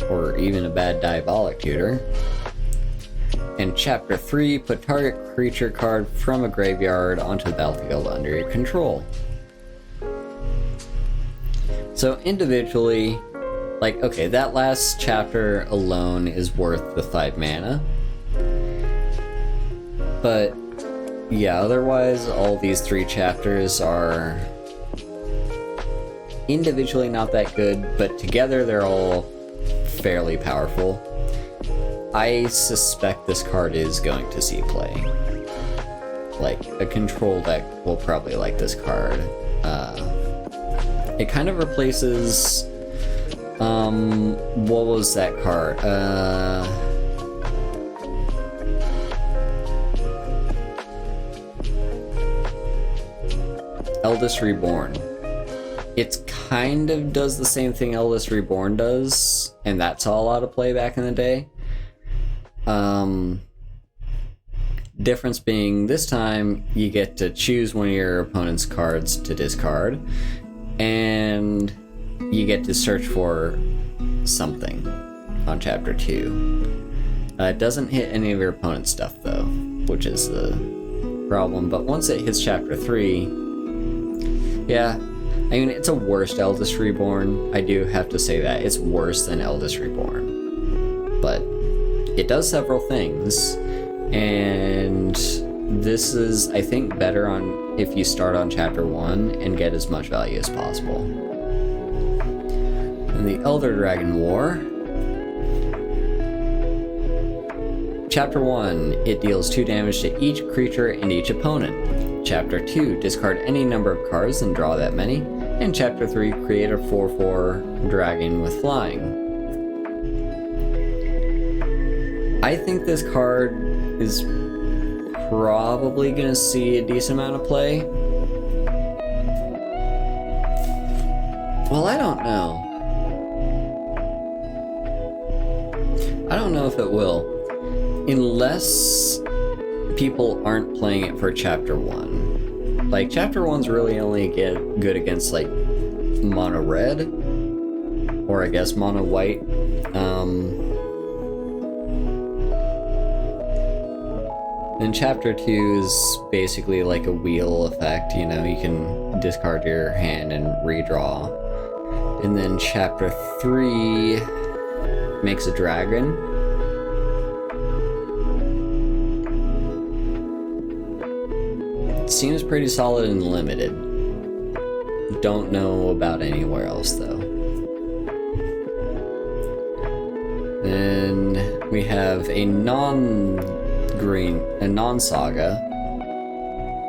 or even a bad diabolic tutor. And Chapter 3, put target creature card from a graveyard onto the battlefield under your control. So individually, like, okay, that last chapter alone is worth the 5 mana. But yeah, otherwise all these 3 chapters are individually not that good, but together they're all fairly powerful. I suspect this card is going to see play. Like, a control deck will probably like this card. It kind of replaces... what was that card? Eldest Reborn. It kind of does the same thing Eldest Reborn does, and that saw a lot of play back in the day. Difference being, this time you get to choose one of your opponent's cards to discard, and you get to search for something on Chapter 2. It doesn't hit any of your opponent's stuff though, which is the problem, but once it hits Chapter 3, yeah, I mean, it's a worse Eldest Reborn. I do have to say that. It's worse than Eldest Reborn. But it does several things, and this is, I think, better on if you start on Chapter 1 and get as much value as possible. And the Elder Dragon War. Chapter 1, it deals 2 damage to each creature and each opponent. Chapter 2, discard any number of cards and draw that many. And Chapter 3, create a 4/4 dragon with flying. I think this card is probably going to see a decent amount of play. Well, I don't know. I don't know if it will. Unless people aren't playing it for Chapter 1. Like, Chapter 1's really only good against, like, mono red. Or I guess mono white. And Chapter 2 is basically like a wheel effect, you know, you can discard your hand and redraw. And then Chapter 3 makes a dragon. It seems pretty solid and limited. Don't know about anywhere else though. Then we have a non-saga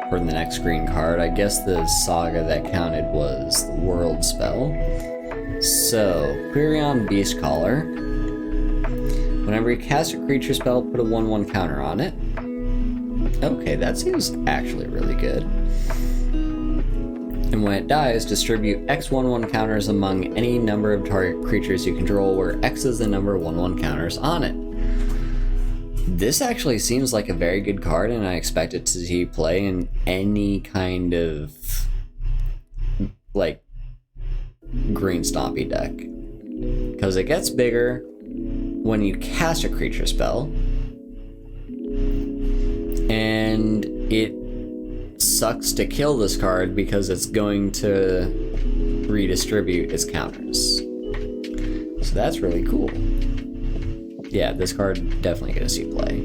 for the next green card. I guess the saga that counted was the world spell. So, Quirion Beastcaller. Whenever you cast a creature spell, put a 1/1 counter on it. Okay, that seems actually really good. And when it dies, distribute X 1/1 counters among any number of target creatures you control, where X is the number of 1/1 counters on it. This actually seems like a very good card, and I expect it to see play in any kind of, like, green stompy deck. Because it gets bigger when you cast a creature spell, and it sucks to kill this card because it's going to redistribute its counters. So that's really cool. Yeah, this card definitely gonna see play.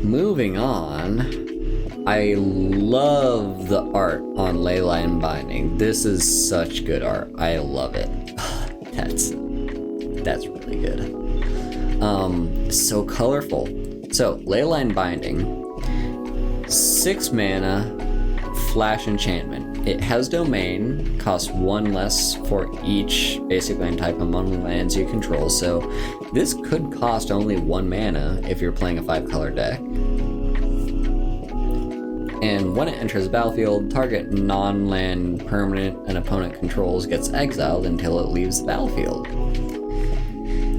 Moving on, I love the art on Leyline Binding. This is such good art. I love it. That's really good. So colorful. So, Leyline Binding, 6 mana, flash enchantment. It has domain, costs 1 less for each basic land type among lands you control, so this could cost only 1 mana if you're playing a 5-color deck. And when it enters the battlefield, target non-land permanent an opponent controls gets exiled until it leaves the battlefield.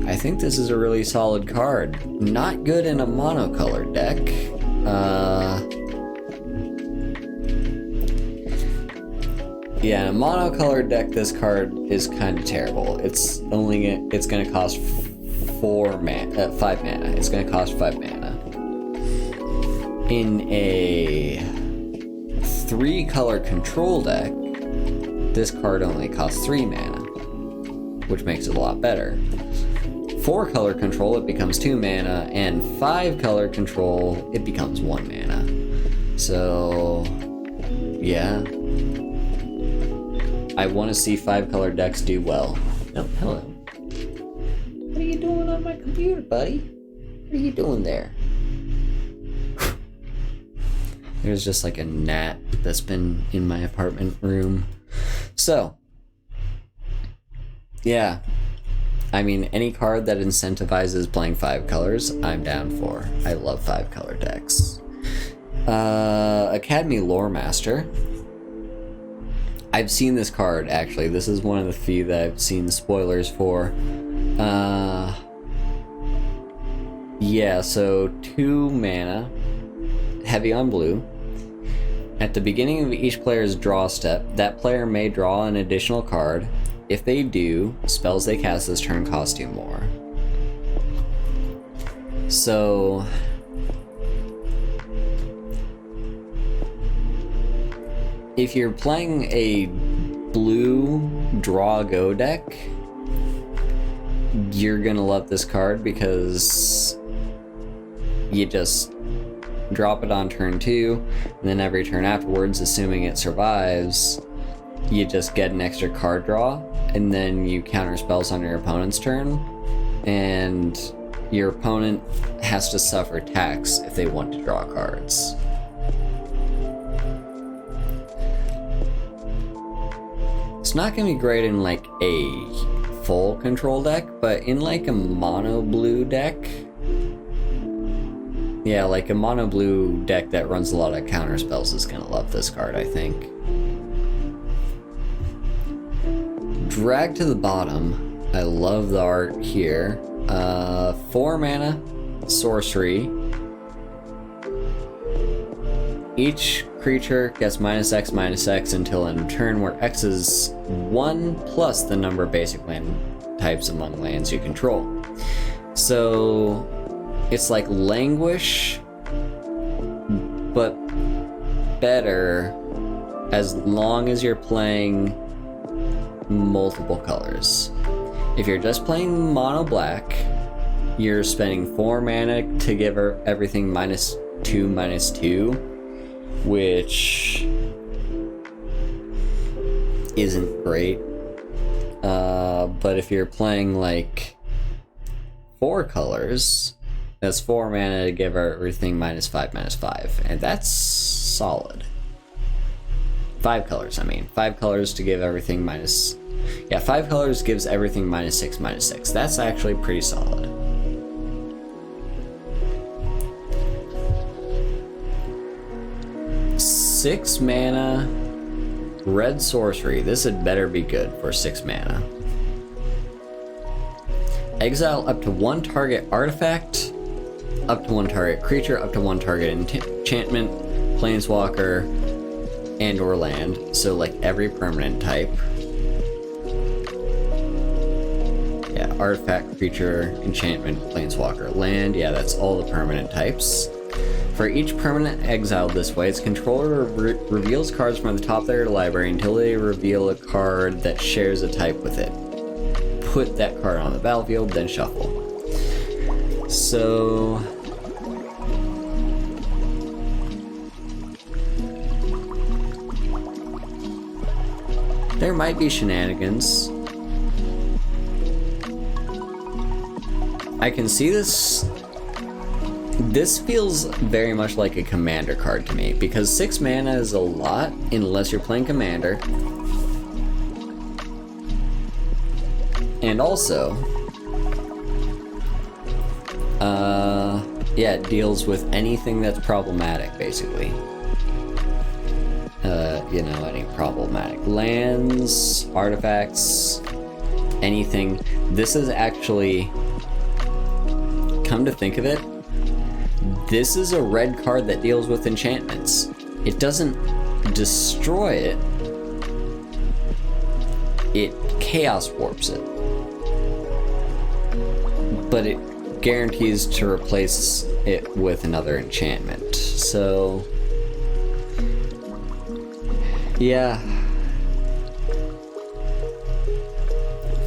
I think this is a really solid card. Not good in a monocolored deck. Yeah, in a monocolored deck, this card is kind of terrible. It's gonna cost 5 mana. It's gonna cost 5 mana. In a 3-color control deck, this card only costs 3 mana, which makes it a lot better. 4-color control, it becomes 2 mana, and 5-color control, it becomes 1 mana. So, yeah. I want to see 5-color decks do well. Oh, hello. What are you doing on my computer, buddy? What are you doing there? There's just like a gnat that's been in my apartment room. So, yeah. I mean, any card that incentivizes playing 5 colors, I'm down for. I love 5-color decks. Academy Loremaster. I've seen this card, actually. This is one of the few that I've seen spoilers for. Yeah, so 2 mana, heavy on blue. At the beginning of each player's draw step, that player may draw an additional card. If they do, spells they cast this turn cost 2 more. So, if you're playing a blue draw go deck, you're gonna love this card because you just drop it on turn 2, and then every turn afterwards, assuming it survives, you just get an extra card draw, and then you counter spells on your opponent's turn, and your opponent has to suffer tax if they want to draw cards. It's not going to be great in like a full control deck, but in like a mono blue deck, yeah, like a mono blue deck that runs a lot of counter spells is going to love this card, I think. Drag to the bottom. I love the art here. 4 mana, sorcery. Each creature gets -X until end of turn, where X is 1 plus the number of basic land types among lands you control. So it's like Languish, but better as long as you're playing multiple colors. If you're just playing mono black, you're spending 4 mana to give everything -2/-2, which isn't great. But if you're playing like 4 colors, that's 4 mana to give everything -5/-5, and that's solid. 5 colors, I mean. 5 colors to give everything 5 colors gives everything -6/-6. That's actually pretty solid. Six mana, red sorcery. This had better be good for 6 mana. Exile up to 1 target artifact, up to 1 target creature, up to 1 target enchantment, planeswalker, and or land. So like every permanent type. Yeah, artifact, creature, enchantment, planeswalker, land. Yeah, that's all the permanent types. For each permanent exiled this way, its controller reveals cards from the top of their library until they reveal a card that shares a type with it. Put that card on the battlefield, then shuffle. So there might be shenanigans. I can see this. This feels very much like a commander card to me, because 6 mana is a lot unless you're playing commander. And also, yeah, it deals with anything that's problematic, basically. Any problematic lands, artifacts, anything. This is actually, come to think of it, this is a red card that deals with enchantments. It doesn't destroy it, it chaos warps it. But it guarantees to replace it with another enchantment. So yeah.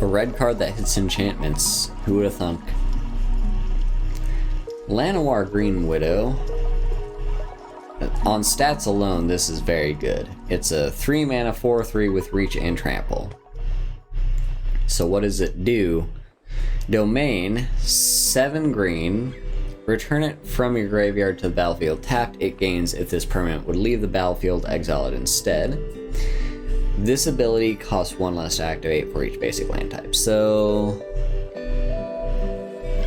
A red card that hits enchantments. Who would have thunk? Llanowar Green Widow. On stats alone, this is very good. It's a 3 mana 4/3 with reach and trample. So what does it do? Domain, 7 green. Return it from your graveyard to the battlefield tapped. It gains if this permanent would leave the battlefield, exile it instead. This ability costs 1 less to activate for each basic land type. So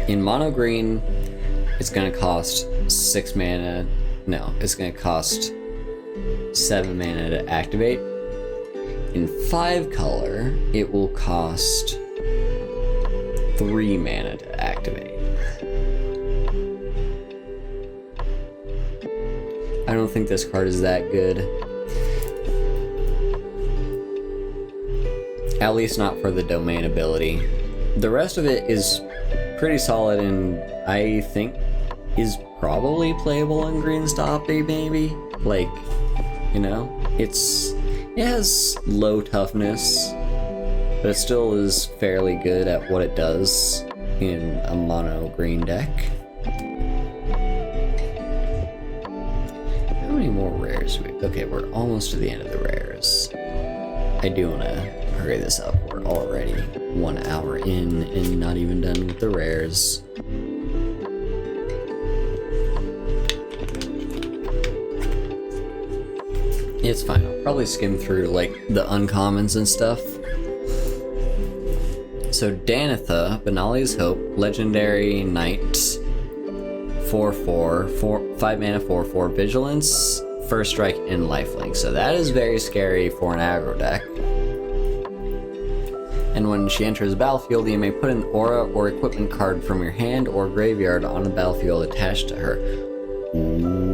in mono green, it's going to cost 6 mana. No, it's going to cost 7 mana to activate. In 5 color, it will cost 3 mana to activate. I don't think this card is that good. At least not for the domain ability. The rest of it is pretty solid and I think is probably playable in green stoppy, maybe. Like, it has low toughness, but it still is fairly good at what it does in a mono green deck. How many more rares do we... Okay, we're almost to the end of the rares. I do want to hurry this up. We're already 1 hour in and not even done with the rares. it's fine. I'll probably skim through, like, the uncommons and stuff. So, Danitha, Banalia's Hope, Legendary Knight, 4/4, 5 mana, 4/4, Vigilance, First Strike, and Lifelink. So that is very scary for an aggro deck. And when she enters the battlefield, you may put an aura or equipment card from your hand or graveyard on the battlefield attached to her. Ooh.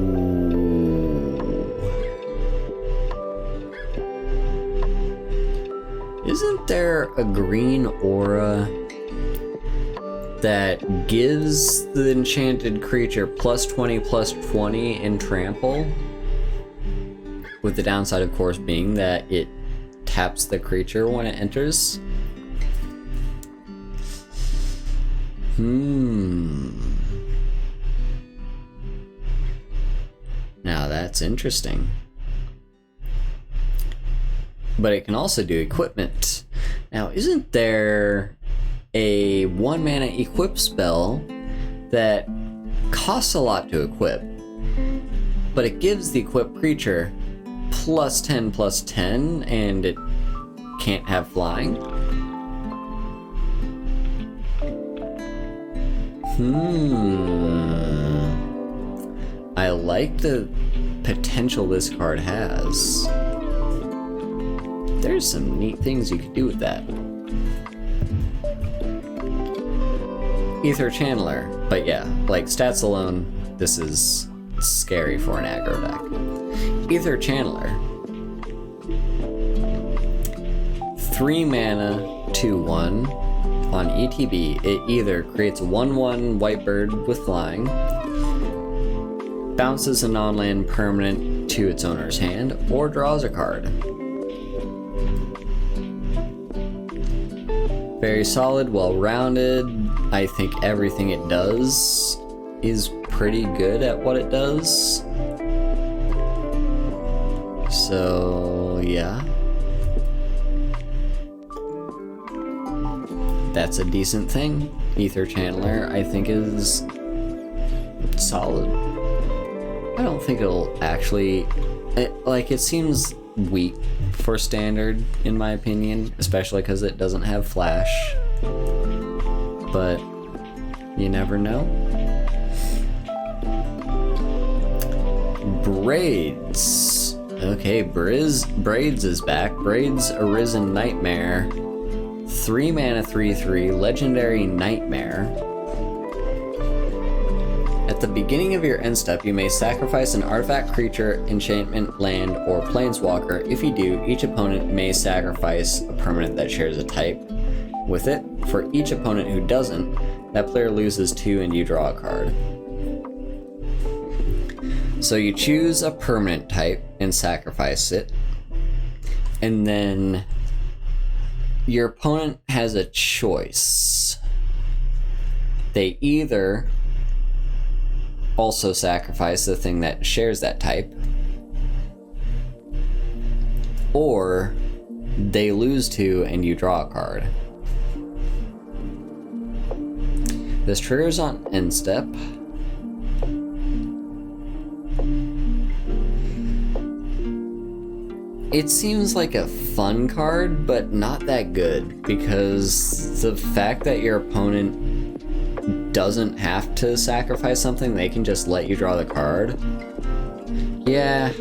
Isn't there a green aura that gives the enchanted creature +20/+20 in trample? With the downside, of course, being that it taps the creature when it enters. Now that's interesting. But it can also do equipment. Now, isn't there a 1 mana equip spell that costs a lot to equip, but it gives the equipped creature +10/+10 and it can't have flying? I like the potential this card has. There's some neat things you could do with that. Ether Channeler, but yeah, like stats alone, this is scary for an aggro deck. Ether Channeler, 3 mana, 2/1. On ETB, it either creates a 1/1 white bird with flying, bounces a non-land permanent to its owner's hand, or draws a card. Very solid, well-rounded. I think everything it does is pretty good at what it does. So, yeah. That's a decent thing. Ether Channeler, I think, is solid. I don't think it'll actually... It seems weak for standard, in my opinion, especially because it doesn't have flash. But you never know. Braids. Okay, Braids is back. Braids Arisen Nightmare. 3 mana, 3/3, Legendary Nightmare. At the beginning of your end step, you may sacrifice an artifact, creature, enchantment, land, or planeswalker. If you do, each opponent may sacrifice a permanent that shares a type with it. For each opponent who doesn't, that player loses 2 and you draw a card. So you choose a permanent type and sacrifice it. And then your opponent has a choice. They either also sacrifice the thing that shares that type, or they lose 2 and you draw a card. This triggers on end step. It seems like a fun card, but not that good, because the fact that your opponent doesn't have to sacrifice something, they can just let you draw the card. Yeah.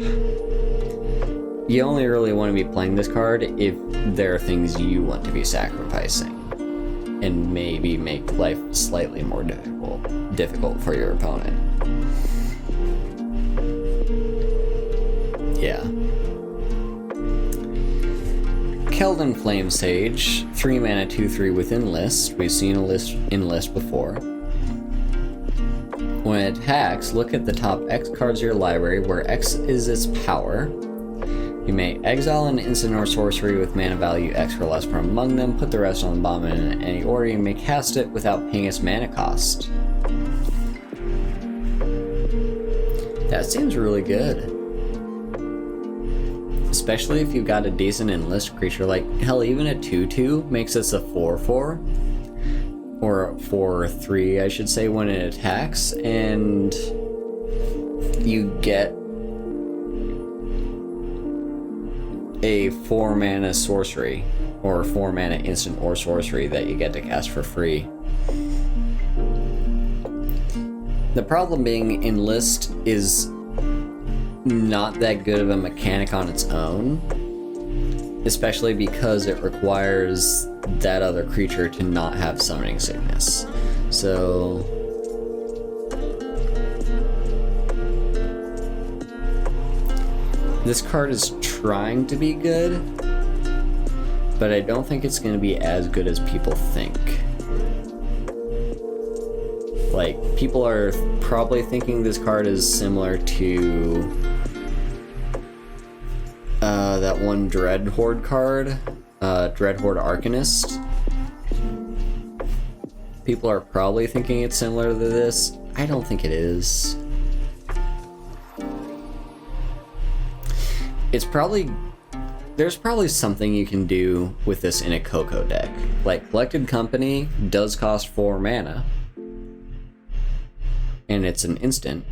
You only really want to be playing this card if there are things you want to be sacrificing, and maybe make life slightly more difficult for your opponent. Yeah. Kelden Flame Sage, 3 mana, 2/3 with Enlist. We've seen Enlist before. When it attacks, look at the top X cards of your library, where X is its power. You may exile an instant or sorcery with mana value X or less from among them, put the rest on the bottom in any order. You may cast it without paying its mana cost. That seems really good. Especially if you've got a decent Enlist creature, like, hell, even a 2/2 makes this a 4/4. Or a 4/3, I should say, when it attacks, and you get a 4 mana sorcery, or 4 mana instant or sorcery that you get to cast for free. The problem being, Enlist is not that good of a mechanic on its own, especially because it requires that other creature to not have summoning sickness. So this card is trying to be good, but I don't think it's going to be as good as people think. Like, people are probably thinking this card is similar to that one Dreadhorde card, Dreadhorde Arcanist. People are probably thinking it's similar to this. I don't think it is. There's probably something you can do with this in a Coco deck. Like, Collected Company does cost 4 mana, and it's an instant.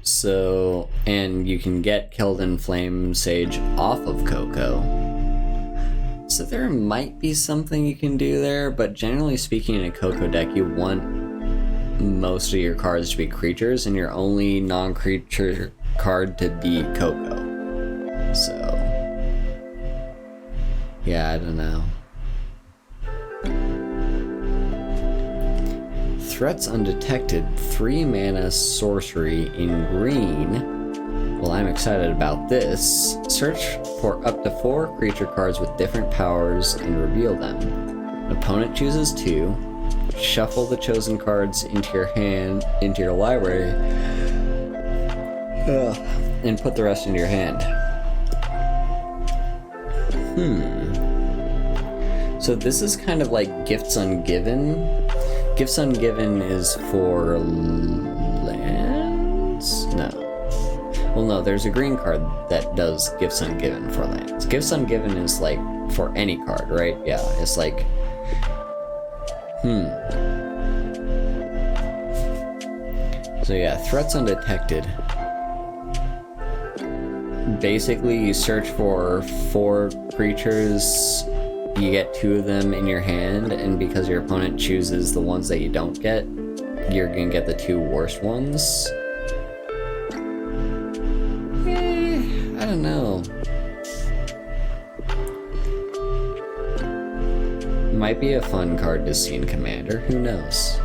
So, and you can get Kelden Flame Sage off of Coco. So there might be something you can do there, but generally speaking, in a Coco deck, you want most of your cards to be creatures, and your only non-creature card to be Coco. So, yeah, I don't know. Threats Undetected, 3 mana sorcery in green. Well, I'm excited about this. Search for up to 4 creature cards with different powers and reveal them. Opponent chooses 2. Shuffle the chosen cards into your library, and put the rest into your hand. So this is kind of like Gifts Ungiven. Gifts Ungiven is for lands? No. Well, no, there's a green card that does Gifts Ungiven for lands. Gifts Ungiven is like for any card, right? Yeah, it's like... So yeah, Threats Undetected. Basically, you search for 4 creatures, you get 2 of them in your hand, and because your opponent chooses the ones that you don't get, you're gonna get the 2 worst ones. I don't know. Might be a fun card to see in Commander, who knows?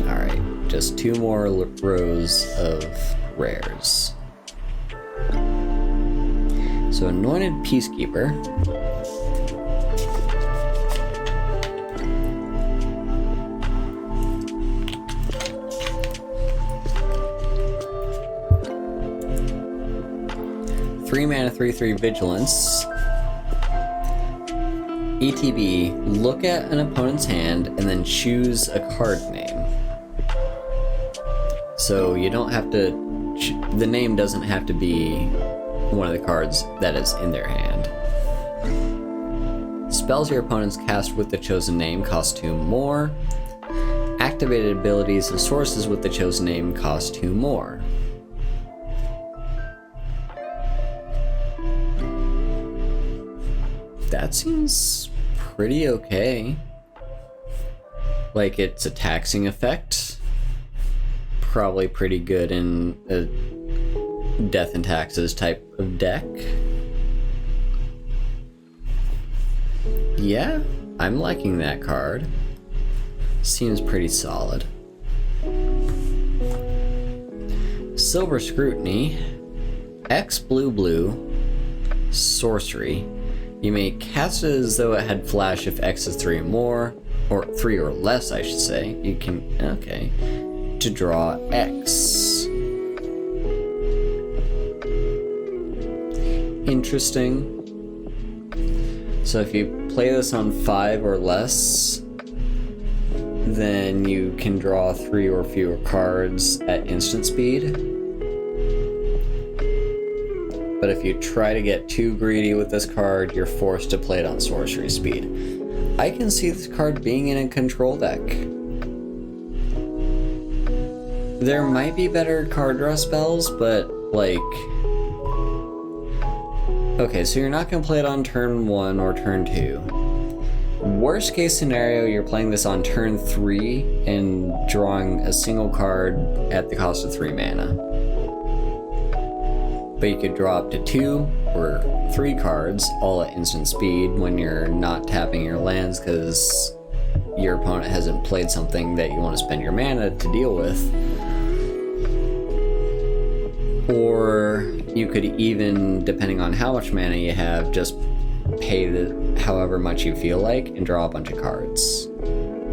Alright, just 2 more rows of rares. So Anointed Peacekeeper. Three mana, 3/3 Vigilance. ETB, look at an opponent's hand and then choose a card name. So you don't have to, the name doesn't have to be one of the cards that is in their hand. Spells your opponents cast with the chosen name cost 2 more. Activated abilities and sources with the chosen name cost 2 more. That seems pretty okay. Like, it's a taxing effect. Probably pretty good in a Death and Taxes type of deck. Yeah, I'm liking that card. Seems pretty solid. Silver Scrutiny. X blue sorcery. You may cast it as though it had flash if X is 3 or more, or 3 or less, I should say. You can, okay, to draw X. Interesting. So if you play this on 5 or less, then you can draw 3 or fewer cards at instant speed. But if you try to get too greedy with this card, you're forced to play it on sorcery speed. I can see this card being in a control deck. There might be better card draw spells, but like... Okay, so you're not going to play it on turn 1 or turn 2. Worst case scenario, you're playing this on turn 3 and drawing a single card at the cost of 3 mana. But you could draw up to 2 or 3 cards, all at instant speed when you're not tapping your lands because your opponent hasn't played something that you want to spend your mana to deal with. Or you could even, depending on how much mana you have, just pay however much you feel like and draw a bunch of cards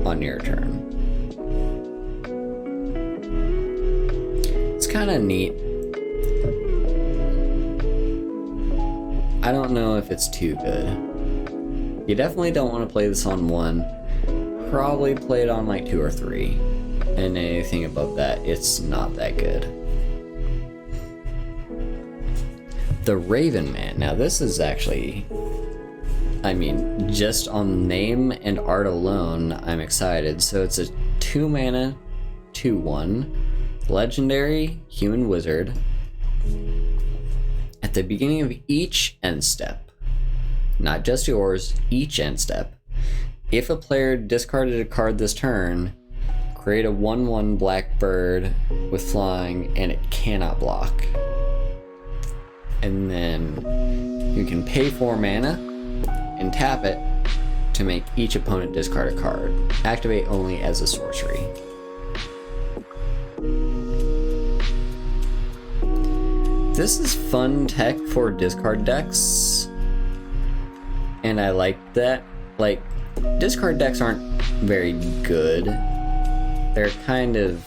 on your turn. It's kind of neat. I don't know if it's too good. You definitely don't want to play this on 1. Probably play it on like 2 or 3. And anything above that, it's not that good. The Raven Man. Now this is actually... I mean, just on name and art alone, I'm excited. So it's a 2 mana, 2/1, legendary human wizard. At the beginning of each end step, not just yours, each end step, if a player discarded a card this turn, create a 1/1 black bird with flying and it cannot block. And then you can pay 4 mana and tap it to make each opponent discard a card. Activate only as a sorcery. This is fun tech for discard decks, and I like that. Like, discard decks aren't very good. They're kind of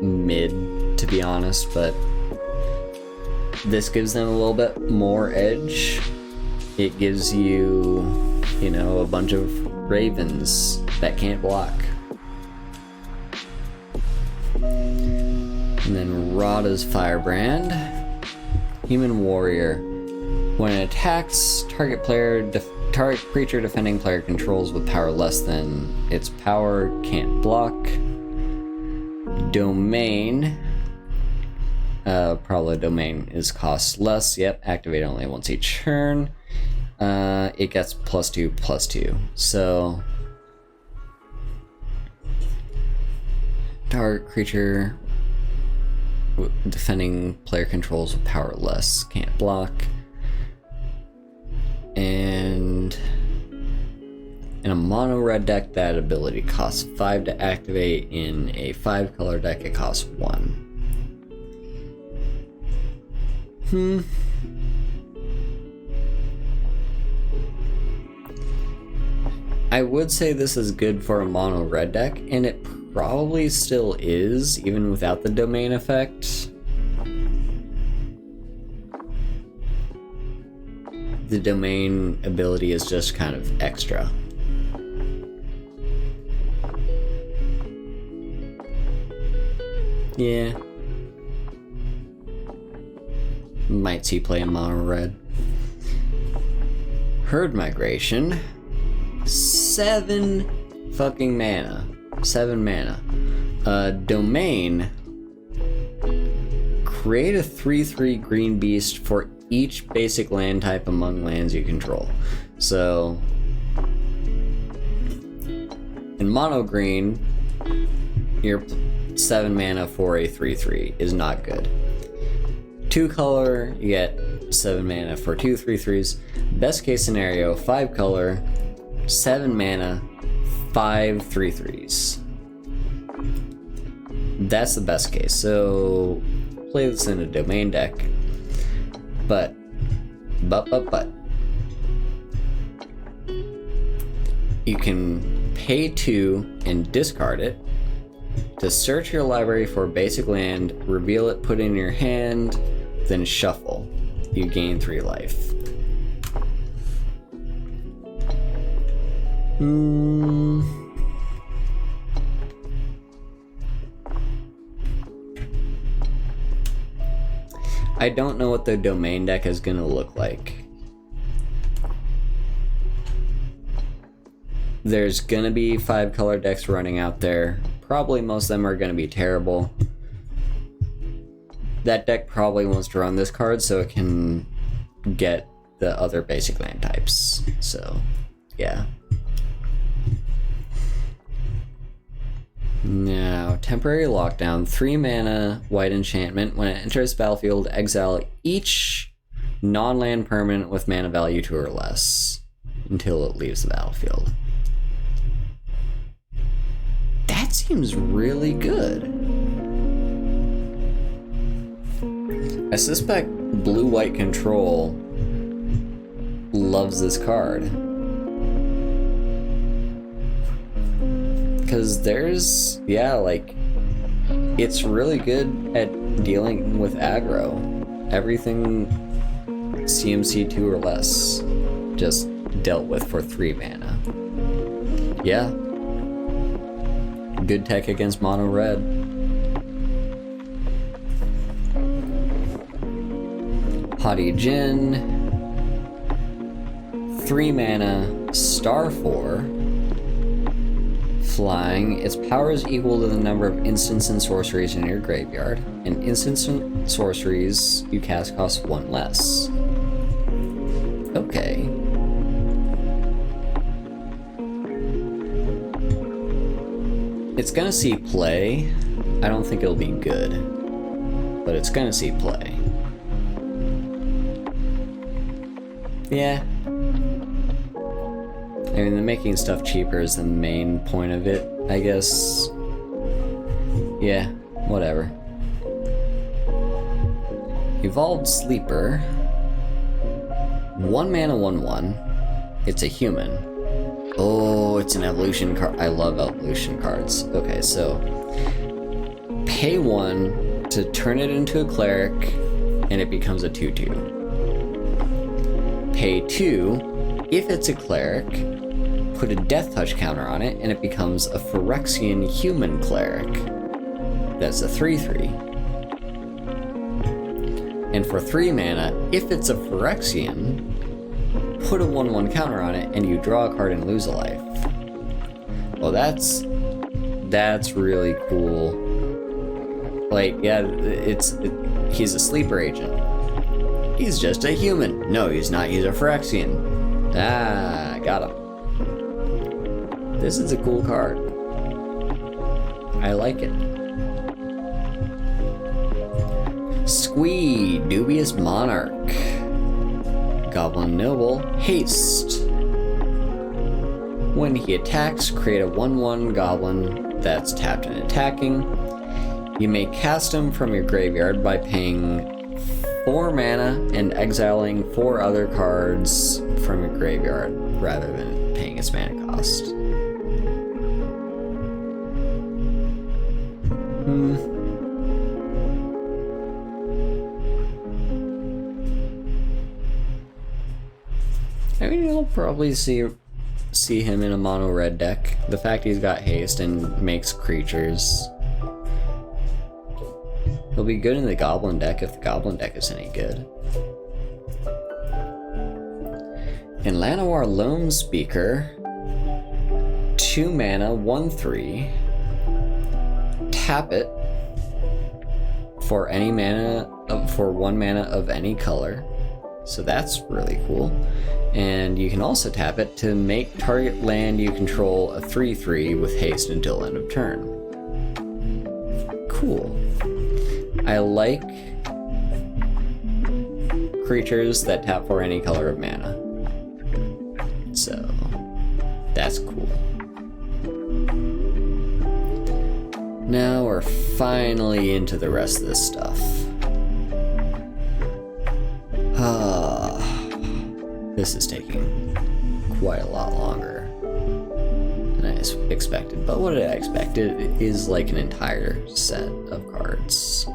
mid, to be honest, but this gives them a little bit more edge. It gives you, you know, a bunch of ravens that can't block. And then Radha's Firebrand. Human Warrior. When it attacks, target creature defending player controls with power less than its power can't block. Domain. Probably Domain is cost less. Yep, activate only once each turn. It gets +2/+2. So target creature defending player controls with power less can't block. And in a mono red deck, that ability costs 5 to activate. In a 5 color deck, it costs 1. I would say this is good for a mono red deck, and it probably still is, even without the domain effect. The domain ability is just kind of extra. Yeah. Might see play in mono red. Herd Migration. 7 fucking mana. 7 mana. Domain. Create a 3/3 green beast for each basic land type among lands you control. So, in mono green, your 7 mana for a 3/3 is not good. 2 color, you get 7 mana for 2 3/3s. Best case scenario, 5 color, 7 mana, 5 3/3s. That's the best case. So play this in a domain deck. But you can pay 2 and discard it to search your library for a basic land, reveal it, put it in your hand, then shuffle. You gain 3 life. I don't know what the domain deck is gonna look like. There's gonna be 5 color decks running out there. Probably most of them are gonna be terrible. that deck probably wants to run this card so it can get the other basic land types. So, yeah. Now, temporary lockdown, 3 mana, white enchantment. When it enters the battlefield, exile each non-land permanent with mana value 2 or less until it leaves the battlefield. That seems really good. I suspect blue-white control loves this card. Because there's, yeah, like, it's really good at dealing with aggro. Everything CMC 2 or less just dealt with for 3 mana. Yeah. Good tech against mono red. Haughty Djinn. 3 mana, star 4. Flying. Its power is equal to the number of instants and sorceries in your graveyard. And instants and sorceries you cast cost 1 less. Okay. It's gonna see play. I don't think it'll be good, but it's gonna see play. Yeah. I mean, the making stuff cheaper is the main point of it, I guess. Yeah, whatever. Evolved Sleeper. 1 mana, 1/1. It's a human. Oh, it's an evolution card. I love evolution cards. Okay, so pay 1 to turn it into a cleric, and it becomes a 2/2. Pay 2, if it's a cleric, put a death touch counter on it, and it becomes a Phyrexian human cleric. That's a 3/3. And for 3 mana, if it's a Phyrexian, put a 1/1 counter on it, and you draw a card and lose a life. Well, that's really cool. Like, yeah, he's a sleeper agent. He's just a human. No, he's not. He's a Phyrexian. Ah, got him. This is a cool card. I like it. Squee, Dubious Monarch. Goblin Noble, haste. When he attacks, create a 1/1 goblin that's tapped and attacking. You may cast him from your graveyard by paying 4 mana and exiling 4 other cards from your graveyard rather than paying its mana cost. I mean, you'll probably see him in a mono red deck. The fact he's got haste and makes creatures. He'll be good in the goblin deck if the goblin deck is any good. In Llanowar Loam Speaker, 2 mana, 1/3. Tap it for any mana for 1 mana of any color. So that's really cool. And you can also tap it to make target land you control a 3/3 with haste until end of turn. Cool. I like creatures that tap for any color of mana. So that's cool. Now we're finally into the rest of this stuff. This is taking quite a lot longer than I expected, but what did I expect? It is like an entire set of cards.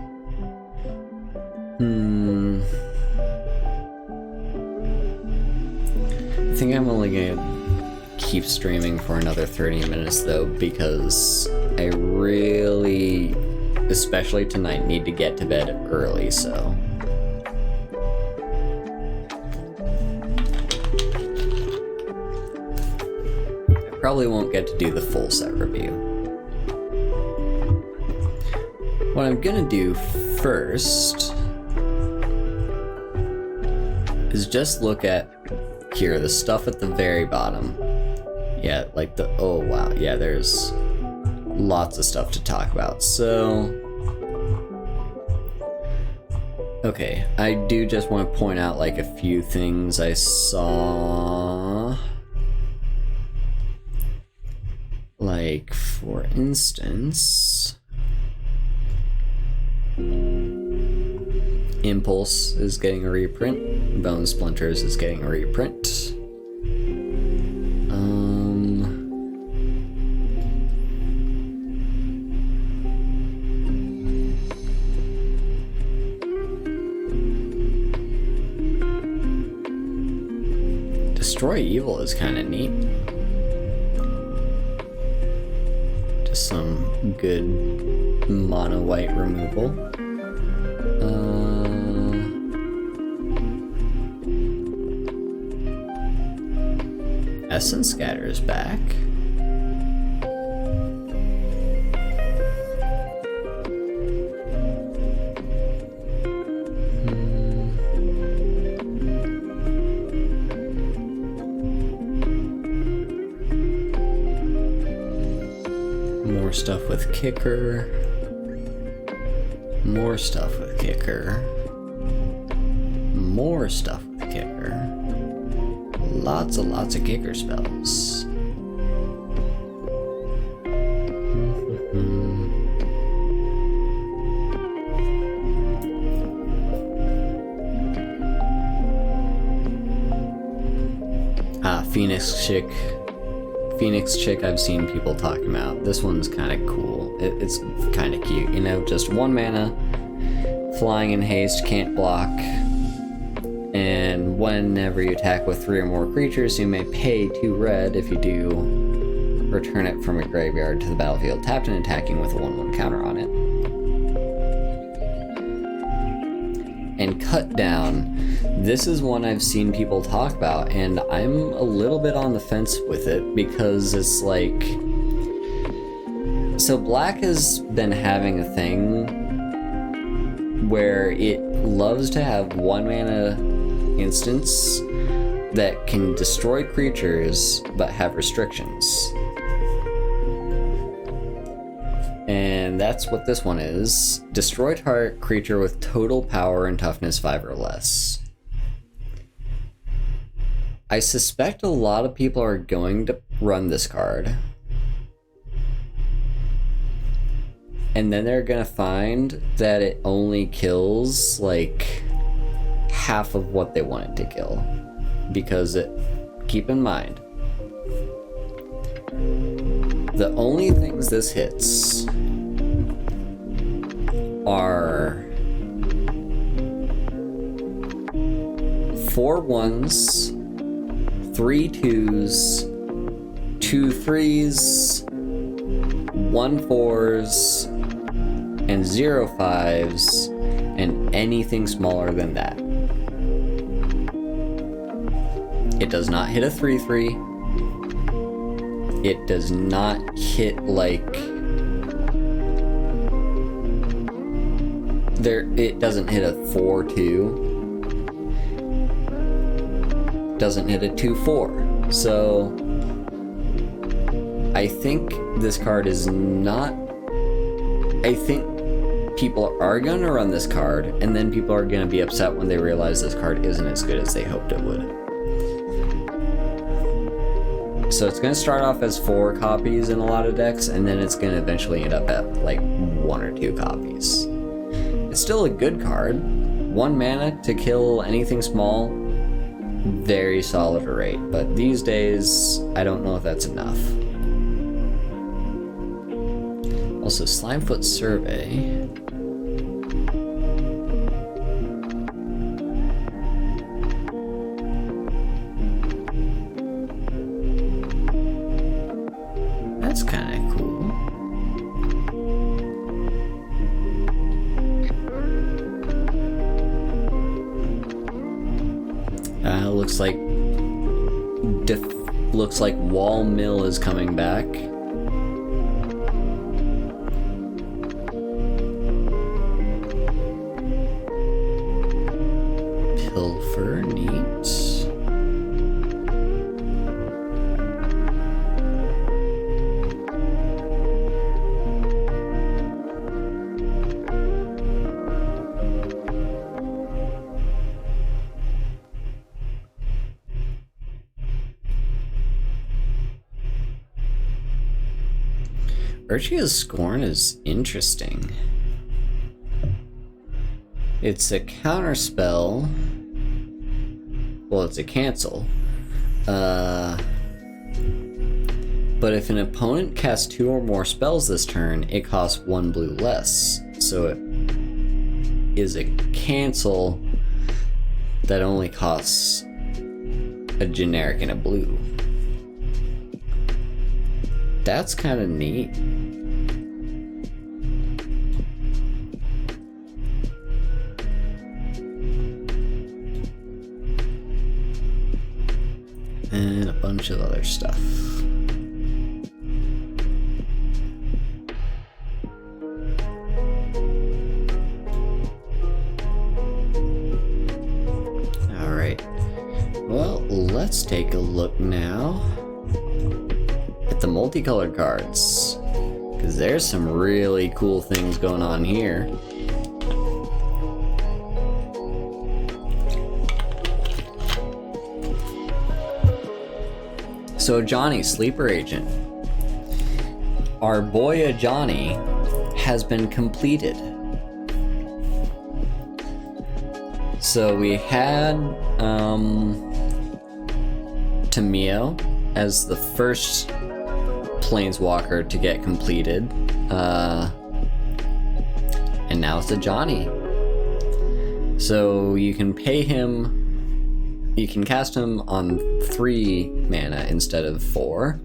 I think I'm only gonna keep streaming for another 30 minutes though, because I really, especially tonight, need to get to bed early, so. Probably won't get to do the full set review. What I'm gonna do first is just look at here, the stuff at the very bottom. Yeah, like the, oh wow, yeah, there's lots of stuff to talk about. So, okay, I do just want to point out like a few things I saw. Like, for instance, Impulse is getting a reprint, Bone Splinters is getting a reprint. Destroy Evil is kind of neat. Just some good mono white removal. Essence Scatter is back. More stuff with Kicker. More stuff with Kicker. More stuff with Kicker. Lots of Kicker spells. Phoenix Chick I've seen people talking about. This one's kind of cool. It's kind of cute. You know, just 1 mana, flying in haste, can't block. And whenever you attack with 3 or more creatures, you may pay 2 red. If you do, return it from a graveyard to the battlefield, tapped and attacking with a 1/1 counter on it. And Cut Down. This is one I've seen people talk about, and I'm a little bit on the fence with it because it's like... So Black has been having a thing where it loves to have 1 mana instance that can destroy creatures but have restrictions. And that's what this one is. Destroy target creature with total power and toughness 5 or less. I suspect a lot of people are going to run this card. And then they're gonna find that it only kills like half of what they want it to kill. Because keep in mind, the only things this hits are 4 1s, 3 2s, 2 3s, 1 4s, and 0 5s, and anything smaller than that. It does not hit a 3/3. It does not hit like it doesn't hit a 4/2. Doesn't hit a 2/4. So I think this card is not... I think people are going to run this card, and then people are going to be upset when they realize this card isn't as good as they hoped it would. So it's going to start off as 4 copies in a lot of decks, and then it's going to eventually end up at like 1 or 2 copies. It's still a good card. 1 mana to kill anything small, very solid rate, but these days I don't know if that's enough. Also, Slimefoot Survey. That's kind of cool. Looks like Wall Mill is coming back. Super neat. Urchia's Scorn is interesting. It's a counter spell. Well, it's a cancel. But if an opponent casts 2 or more spells this turn, it costs 1 blue less. So it is a cancel that only costs a generic and a blue. That's kind of neat. And a bunch of other stuff. Alright. Well, let's take a look now at the multicolored cards, because there's some really cool things going on here. So Johnny, Sleeper Agent. Our boy Johnny has been completed. So we had Tamio as the first Planeswalker to get completed, and now it's a Johnny. So you can pay him, you can cast him on 3 mana instead of 4.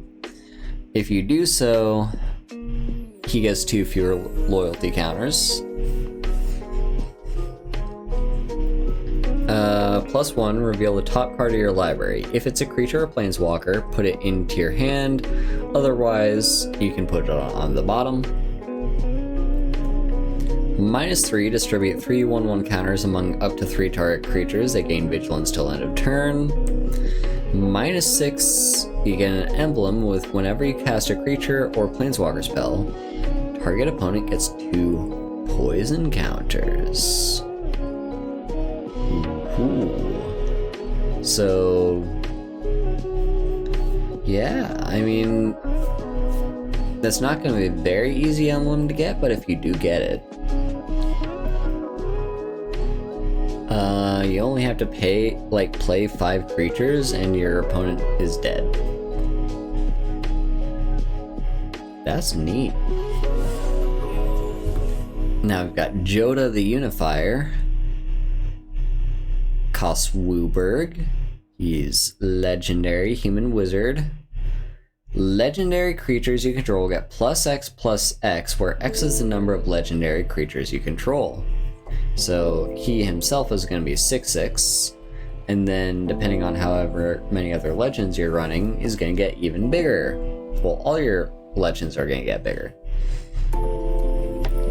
If you do so, he gets 2 fewer loyalty counters. +1, reveal the top card of your library. If it's a creature or planeswalker, put it into your hand. Otherwise, you can put it on the bottom. -3, distribute 3 1/1 counters among up to 3 target creatures. They gain vigilance till end of turn. -6, you get an emblem with whenever you cast a creature or planeswalker spell, target opponent gets 2 poison counters. Ooh. So, yeah, I mean, that's not going to be a very easy emblem to get, but if you do get it, you only have to play 5 creatures and your opponent is dead. That's neat. Now we've got Joda the Unifier. Costs Wooburg. He's legendary human wizard. Legendary creatures you control get +X/+X, where X is the number of legendary creatures you control. So he himself is going to be 6/6, and then depending on however many other legends you're running, is going to get even bigger. Well, all your legends are going to get bigger.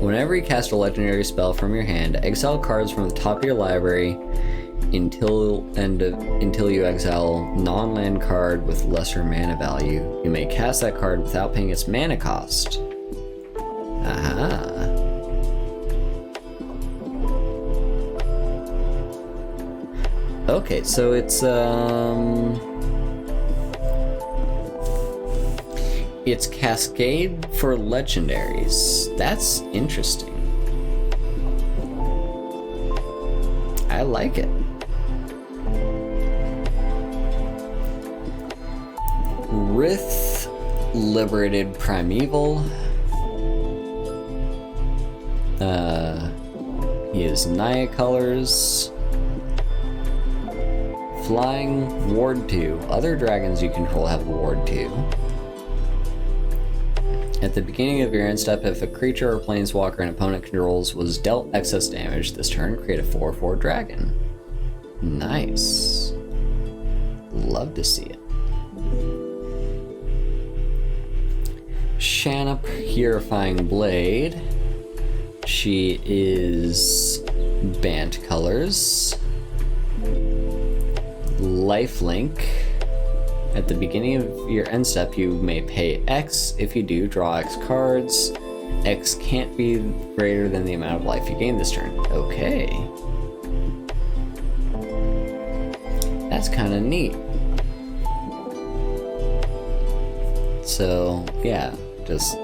Whenever you cast a legendary spell from your hand, exile cards from the top of your library until you exile non-land card with lesser mana value. You may cast that card without paying its mana cost. Aha. Okay, so it's Cascade for legendaries. That's interesting. I like it. Rith liberated Primeval. He is Naya colors. Flying, Ward 2. Other dragons you control have Ward 2. At the beginning of your end step, if a creature or planeswalker an opponent controls was dealt excess damage this turn, create a 4/4 dragon. Nice. Love to see it. Shanna Purifying Blade. She is Bant colors. lifelink. At the beginning of your end step, you may pay X. If you do, draw X cards. X can't be greater than the amount of life you gain this turn. Okay. That's kind of neat. So, yeah, just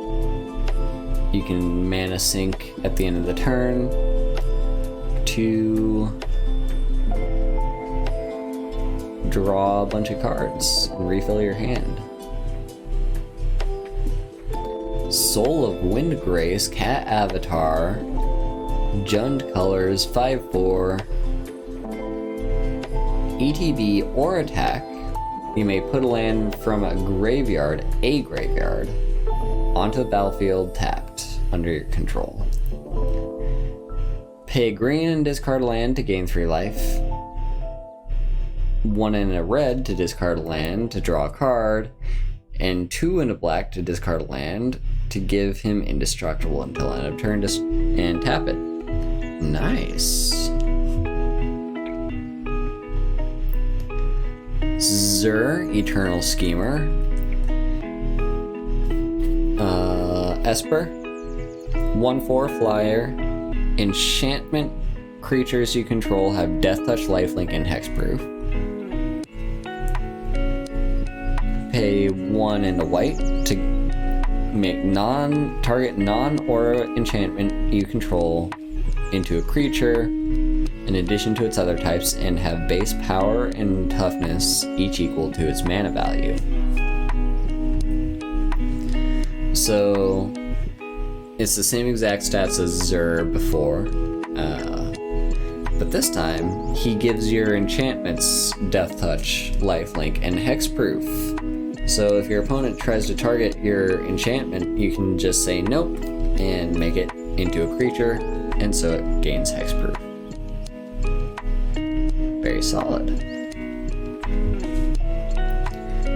you can mana sink at the end of the turn to draw a bunch of cards and refill your hand. Soul of Windgrace, Cat Avatar, Jund Colors, 5/4, ETB or attack. You may put a land from a graveyard, onto the battlefield tapped under your control. Pay green and discard a land to gain 3 life. 1 and a red to discard a land to draw a card, and 2 and a black to discard a land to give him indestructible until end of turn and tap it. Nice. Zur, Eternal Schemer. Esper, 1/4 flyer. Enchantment creatures you control have Death Touch, Lifelink, and Hexproof. Pay 1 and a white to make target non-aura enchantment you control into a creature in addition to its other types, and have base power and toughness each equal to its mana value. So it's the same exact stats as Zur before, but this time he gives your enchantments Death Touch, Lifelink, and Hexproof. So if your opponent tries to target your enchantment, you can just say nope and make it into a creature, and so it gains Hexproof. Very solid.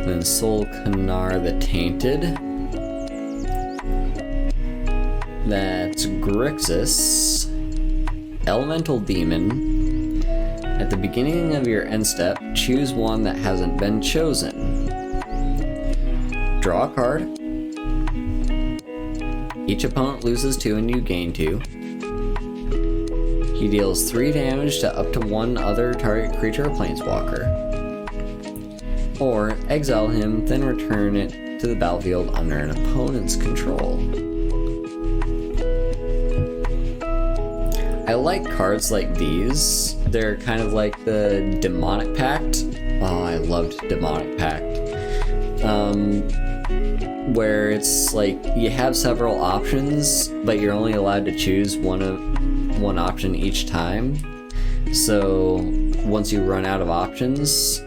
Then Soul Kanar the Tainted. That's Grixis, Elemental Demon. At the beginning of your end step, choose one that hasn't been chosen. Draw a card. Each opponent loses 2 and you gain 2. He deals 3 damage to up to 1 other target creature or planeswalker. Or exile him, then return it to the battlefield under an opponent's control. I like cards like these. They're kind of like the Demonic Pact. Oh, I loved Demonic Pact. Where it's like you have several options, but you're only allowed to choose one option each time. So once you run out of options,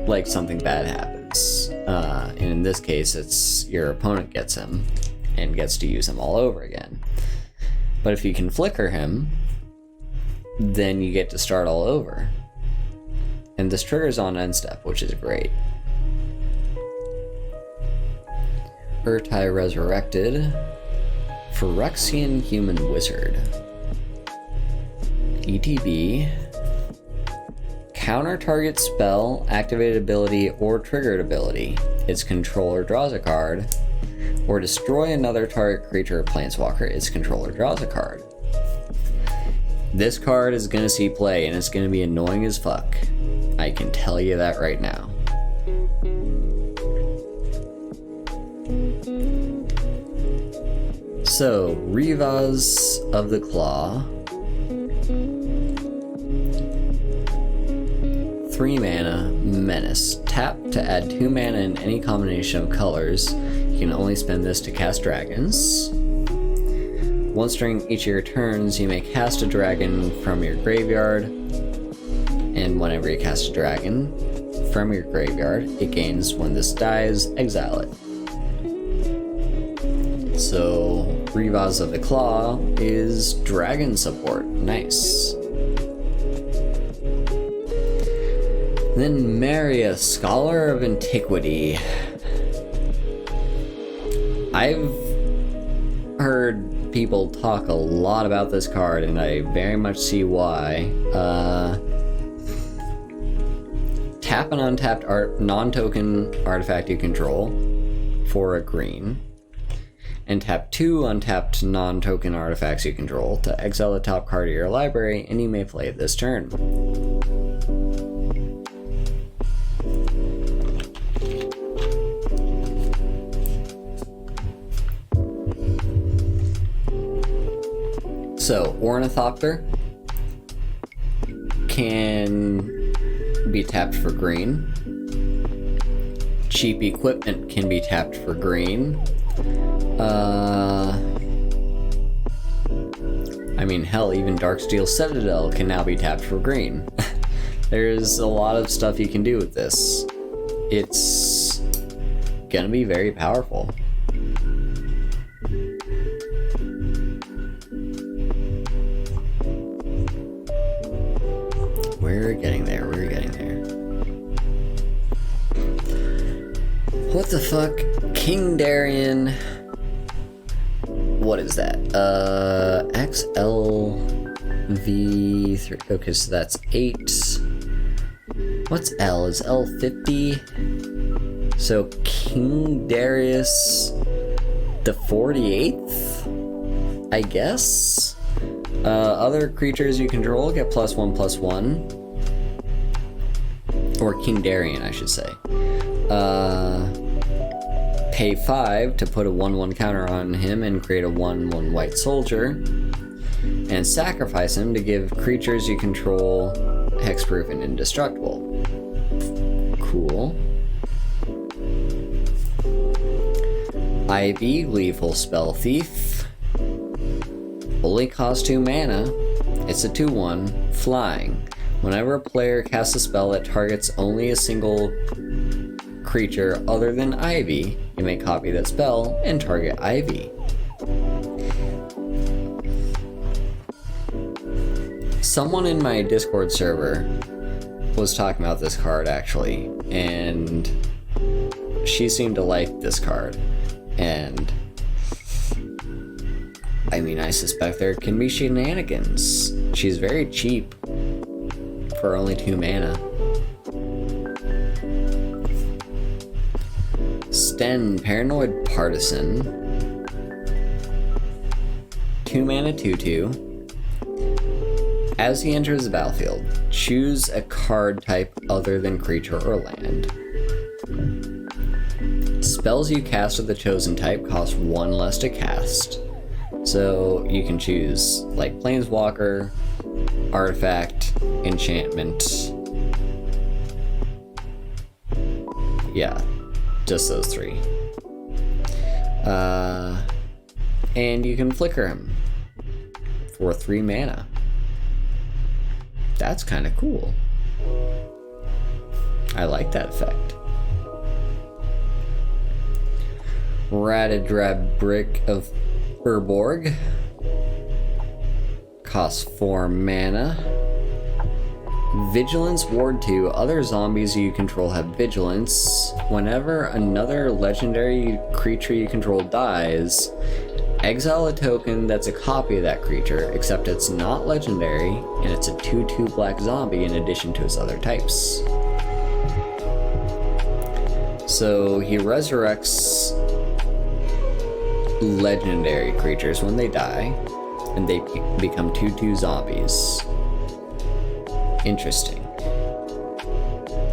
like something bad happens. And in this case, it's your opponent gets him and gets to use him all over again. But if you can flicker him, then you get to start all over. And this triggers on end step, which is great. Urtai Resurrected, Phyrexian Human Wizard. ETB. Counter target spell, activated ability, or triggered ability. Its controller draws a card. Or destroy another target creature or planeswalker, its controller draws a card. This card is gonna see play, and it's gonna be annoying as fuck. I can tell you that right now. So, Rivas of the Claw. 3 mana, Menace. Tap to add 2 mana in any combination of colors. You can only spend this to cast dragons. Once during each of your turns, you may cast a dragon from your graveyard. And whenever you cast a dragon from your graveyard, it gains when this dies, exile it. So, Rivas of the Claw is dragon support. Nice. Then Maria, Scholar of Antiquity. I've heard people talk a lot about this card, and I very much see why. tap an untapped non-token artifact you control for a green, and tap 2 untapped non-token artifacts you control to exile the top card of your library, and you may play it this turn. So, Ornithopter can be tapped for green. Cheap equipment can be tapped for green. I mean, hell, even Darksteel Citadel can now be tapped for green. There's a lot of stuff you can do with this. It's gonna be very powerful. We're getting there, we're getting there. What the fuck? King Darien. What is that? XLV3. Okay, so that's 8. What's L? Is L 50? So King Darius the 48th? I guess? Other creatures you control get +1/+1. Or King Darien, I should say. Pay 5 to put a 1/1 counter on him and create a 1/1 white soldier. And sacrifice him to give creatures you control hexproof and indestructible. Cool. Ivy, Gleeful Spell Thief. Only costs 2 mana. It's a 2/1, flying. Whenever a player casts a spell that targets only a single creature other than Ivy, you may copy that spell and target Ivy. Someone in my Discord server was talking about this card actually, and she seemed to like this card. And I mean, I suspect there can be shenanigans. She's very cheap for only 2 mana. Sten, Paranoid Partisan. 2 mana 2/2. As he enters the battlefield, choose a card type other than creature or land. Spells you cast of the chosen type cost 1 less to cast. So you can choose like Planeswalker, Artifact, Enchantment. Yeah, just those 3. And you can flicker him for 3 mana. That's kind of cool. I like that effect. Ratadrab Brick of Urborg. Costs 4 mana. Vigilance Ward 2. Other zombies you control have Vigilance. Whenever another legendary creature you control dies, exile a token that's a copy of that creature, except it's not legendary, and it's a 2/2 black zombie in addition to its other types. So he resurrects legendary creatures when they die, and they become 2/2 zombies. Interesting.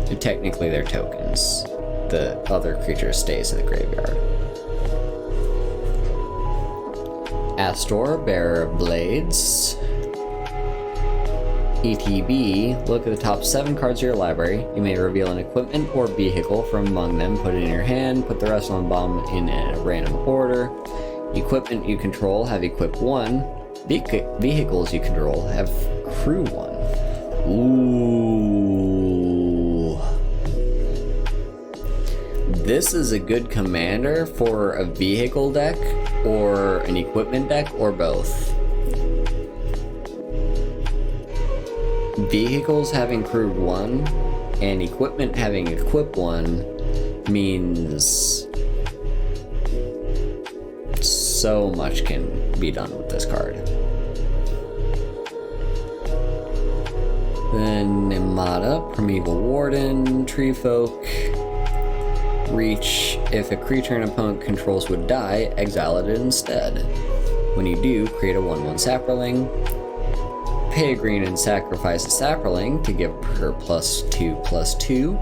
And technically they're tokens. The other creature stays in the graveyard. Astor, Bearer of Blades. ETB, look at the top 7 cards of your library. You may reveal an equipment or vehicle from among them, put it in your hand, put the rest on the bottom in a random order. Equipment you control have equip 1. Vehicles you control have crew 1. Ooh. This is a good commander for a vehicle deck, or an equipment deck, or both. Vehicles having crewed 1 and equipment having equip 1 means so much can be done with this card. then Nimata, Primeval Warden, Tree Folk, Reach. If a creature an opponent controls would die, exile it instead. When you do, create a 1/1 Saproling. Pay a green and sacrifice a Saproling to give her +2/+2.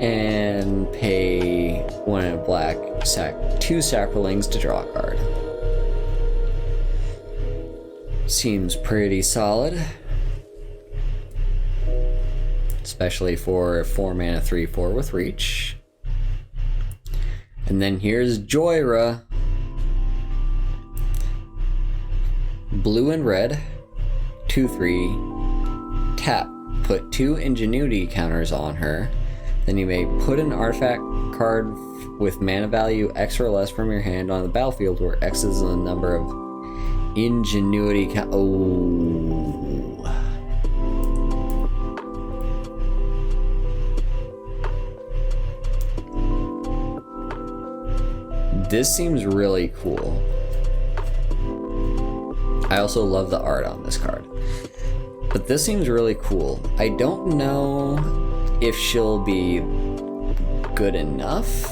And pay 1 and a black, sack 2 Saprolings to draw a card. Seems pretty solid. Especially for a 4 mana 3/4 with Reach. And then here's Joyra. Blue and red, 2/3. Tap, put 2 Ingenuity counters on her. Then you may put an artifact card with mana value X or less from your hand on the battlefield, where X is the number of Ingenuity Oh. This seems really cool. I also love the art on this card. But this seems really cool. I don't know if she'll be good enough,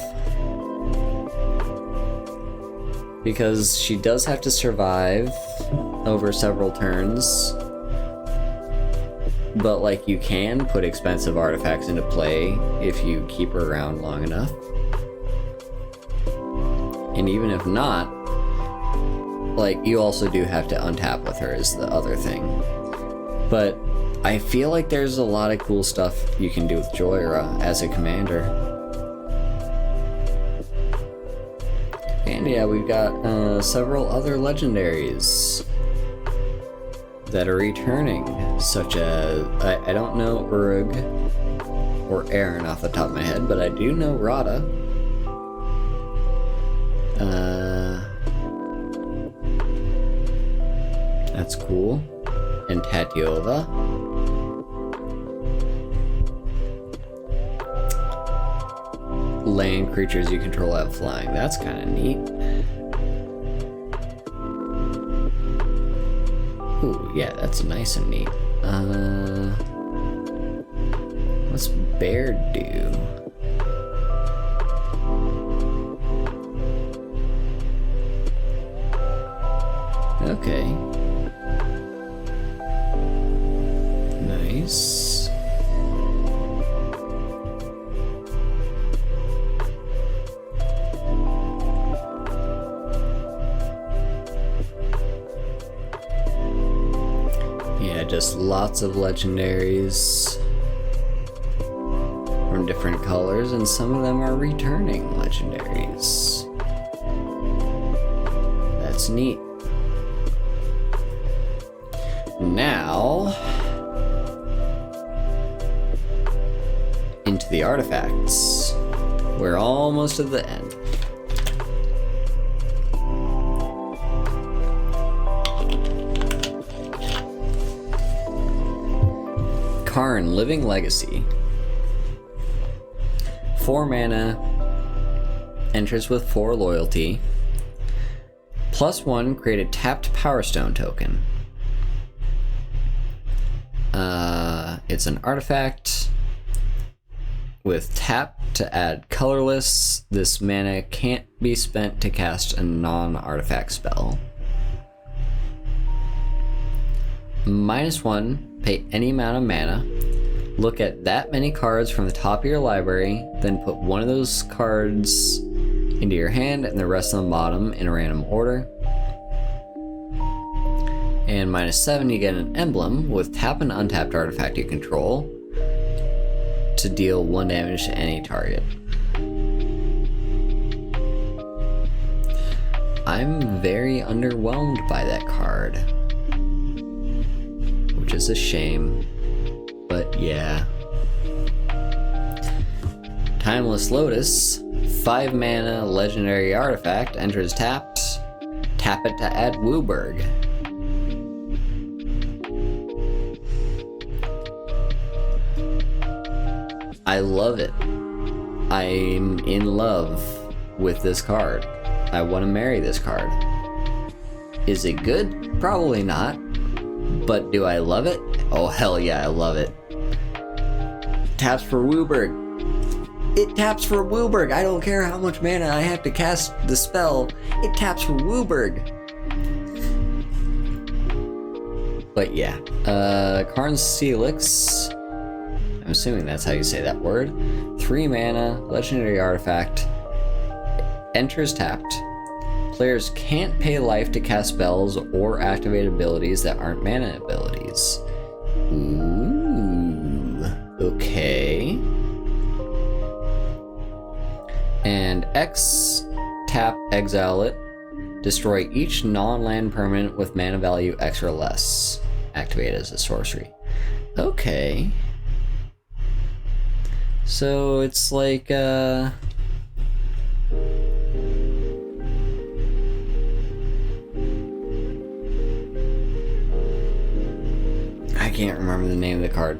because she does have to survive over several turns. But like, you can put expensive artifacts into play if you keep her around long enough. And even if not, like, you also do have to untap with her is the other thing. But I feel like there's a lot of cool stuff you can do with Joyra as a commander. And yeah, we've got several other legendaries that are returning, such as, I don't know Urug or Aaron off the top of my head, but I do know Rada. That's cool. And Tatiova. Land creatures you control have flying. That's kind of neat. Ooh, yeah, that's nice and neat. What's Bear do? Okay. Nice. Yeah, just lots of legendaries from different colors, and some of them are returning legendaries. That's neat. Now, into the artifacts. We're almost at the end. Karn, Living Legacy. 4 mana, enters with 4 loyalty. +1, create a tapped Power Stone token. It's an artifact with tap to add colorless. This mana can't be spent to cast a non-artifact spell. -1, pay any amount of mana. Look at that many cards from the top of your library, then put one of those cards into your hand and the rest on the bottom in a random order. And -7, you get an emblem with tap and untapped artifact you control to deal 1 damage to any target. I'm very underwhelmed by that card, which is a shame, but yeah. Timeless Lotus, 5 mana legendary artifact, enters tapped, tap it to add Wooburg. I love it. I'm in love with this card. I want to marry this card. Is it good? Probably not. But do I love it? Oh, hell yeah, I love it. Taps for Wooburg. It taps for Wooburg. I don't care how much mana I have to cast the spell. It taps for Wooburg. But yeah. Karn's Celix. I'm assuming that's how you say that word. 3 mana, legendary artifact. Enters tapped. Players can't pay life to cast spells or activate abilities that aren't mana abilities. Ooh, okay. And X, tap, exile it. Destroy each non-land permanent with mana value X or less. Activate as a sorcery. Okay. So it's like, I can't remember the name of the card.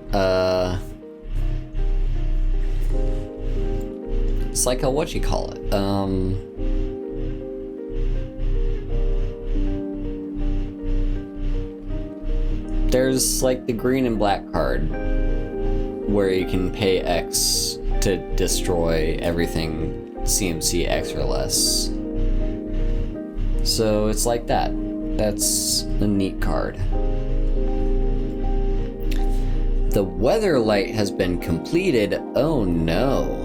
It's like a whatchamacallit. There's like the green and black card where you can pay X to destroy everything CMC X or less. So it's like that. That's a neat card. The Weatherlight has been completed. Oh no.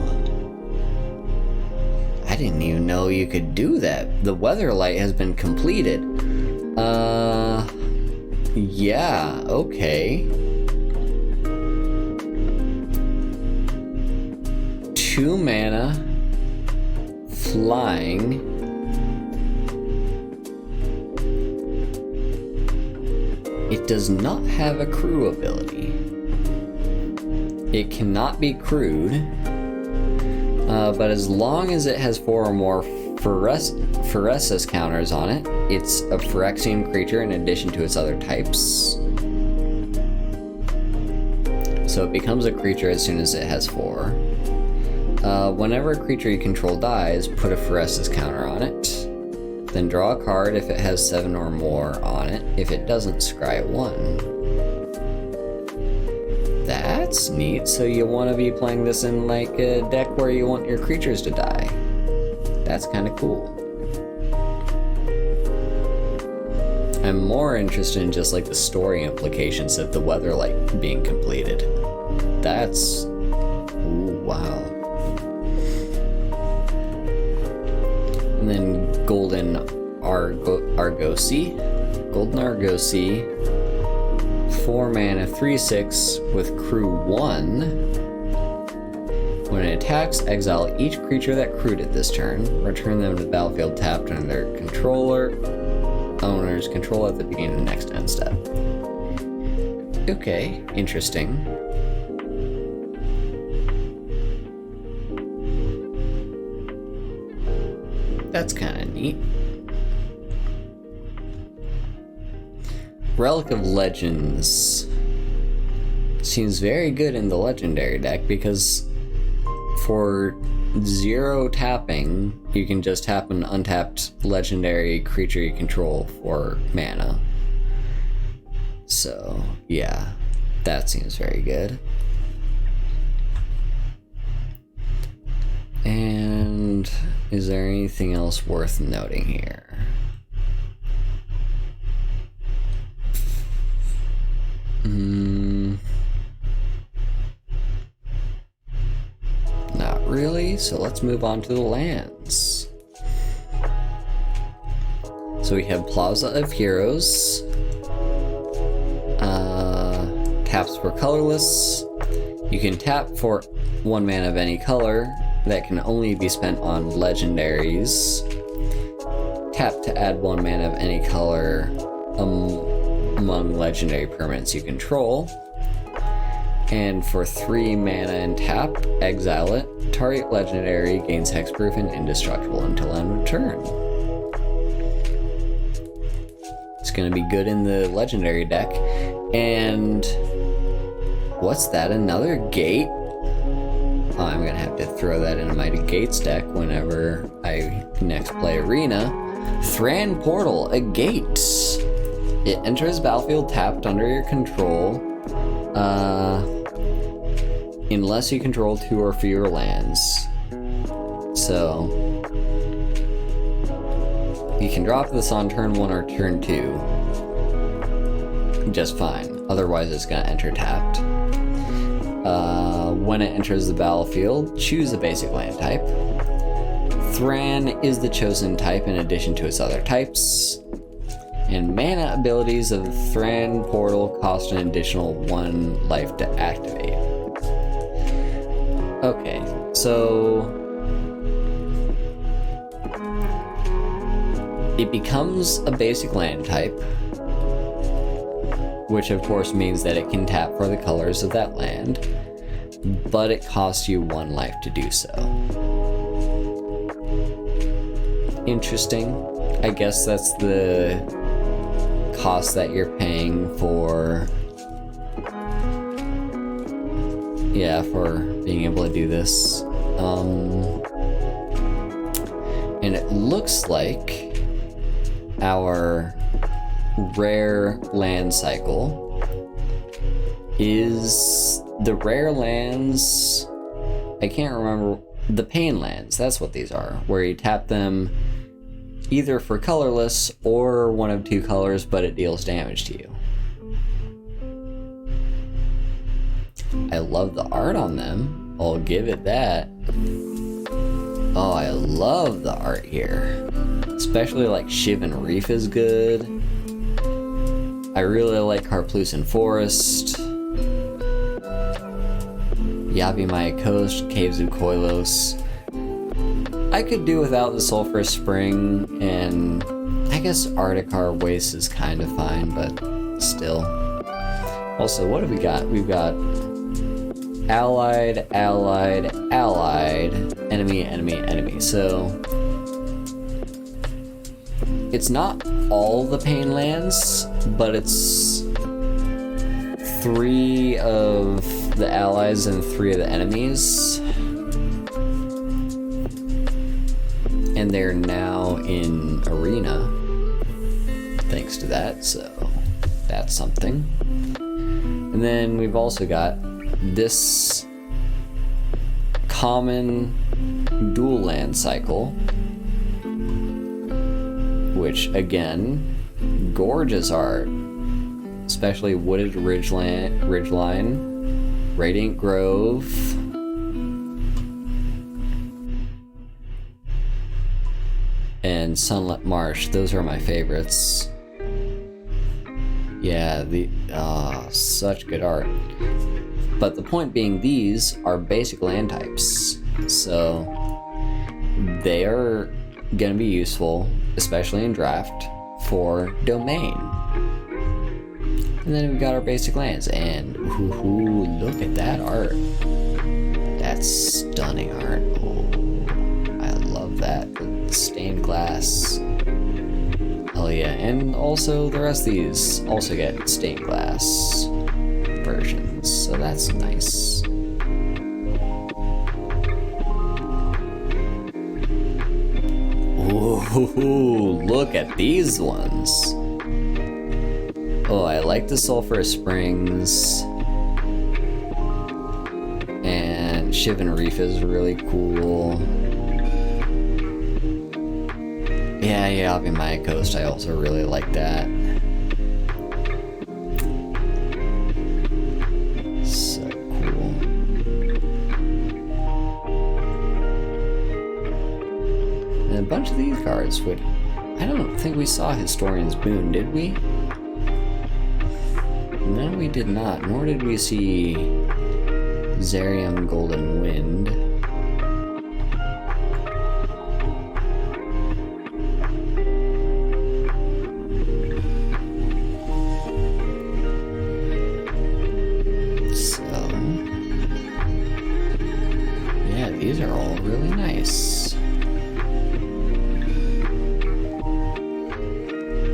I didn't even know you could do that. The Weatherlight has been completed. Yeah, okay. 2 mana, flying. It does not have a crew ability. It cannot be crewed, but as long as it has 4 or more Phyresis counters on it, it's a Phyrexian creature in addition to its other types. So it becomes a creature as soon as it has 4. Whenever a creature you control dies, put a Phyresis counter on it. Then draw a card if it has 7 or more on it. If it doesn't, scry 1. That's neat. So you want to be playing this in like a deck where you want your creatures to die. That's kind of cool. I'm more interested in just like the story implications of the Weatherlight being completed. That's... ooh, wow. And then Golden Argosy. Golden Argosy. 4 mana, 3/6 with crew 1. When it attacks, exile each creature that crewed it this turn. Return them to the battlefield tapped under their owner's control at the beginning of the next end step. Okay, interesting. That's kind of neat. Relic of Legends seems very good in the legendary deck because for 0 tapping, you can just tap an untapped legendary creature you control for mana. So, yeah, that seems very good. And is there anything else worth noting here? Not really, so let's move on to the lands. So we have Plaza of Heroes. Taps for colorless. You can tap for 1 mana of any color that can only be spent on legendaries. Tap to add 1 mana of any color among legendary permanents you control. And for 3 mana and tap, exile it. Target legendary gains hexproof and indestructible until end of turn. It's gonna be good in the legendary deck. And what's that? Another gate? Oh, I'm gonna have to throw that into my gates deck whenever I next play Arena. Thran Portal, a gate. It enters battlefield tapped under your control, unless you control 2 or fewer lands. So, you can drop this on turn 1 or turn 2 just fine. Otherwise, it's going to enter tapped. When it enters the battlefield, choose a basic land type. Thran is the chosen type in addition to its other types. And mana abilities of Thran Portal cost an additional 1 life to activate. Okay, so it becomes a basic land type, which of course means that it can tap for the colors of that land, but it costs you 1 life to do so. Interesting. I guess that's the cost that you're paying for, yeah, for being able to do this. And it looks like our rare land cycle is the rare lands, I can't remember, the pain lands, that's what these are, where you tap them either for colorless or 1 of 2 colors, but it deals damage to you. I love the art on them, I'll give it that. Oh, I love the art here. Especially like Shivan Reef is good. I really like Harplucin Forest. Yavimaya Coast, Caves of Koilos. I could do without the Sulphurous Spring, and I guess Arcticar Waste is kind of fine, but still. Also, what have we got? We've got allied, allied, allied, enemy, enemy, enemy. So it's not all the pain lands, but it's 3 of the allies and 3 of the enemies. And they're now in Arena, thanks to that, so that's something. And then we've also got this common dual land cycle, which again, gorgeous art, especially Wooded Ridgeline, Radiant Grove, and Sunlit Marsh. Those are my favorites. Yeah, such good art. But the point being, these are basic land types, so they are gonna be useful, especially in draft, for domain. And then we've got our basic lands, and ooh, look at that art. That's stunning art. Oh, I love that. The stained glass. Hell yeah, and also the rest of these also get stained glass versions, so that's nice. Ooh, look at these ones. Oh, I like the Sulphurous Springs. And Shivan Reef is really cool. Yeah, Yavimaya Coast, I also really like that. So cool. And a bunch of these cards would... I don't think we saw Historian's Boon, did we? No, we did not, nor did we see Zerium Golden Wind. So, yeah, these are all really nice.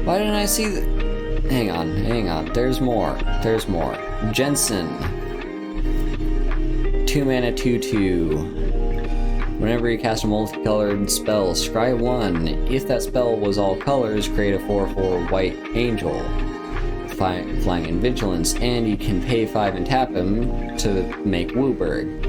Why didn't I see the... Hang on. There's more. Jensen. 2 mana 2/2. Whenever you cast a multicolored spell, scry 1. If that spell was all colors, create a 4/4 white angel. Flying and Vigilance, and you can pay 5 and tap him to make Wooburg.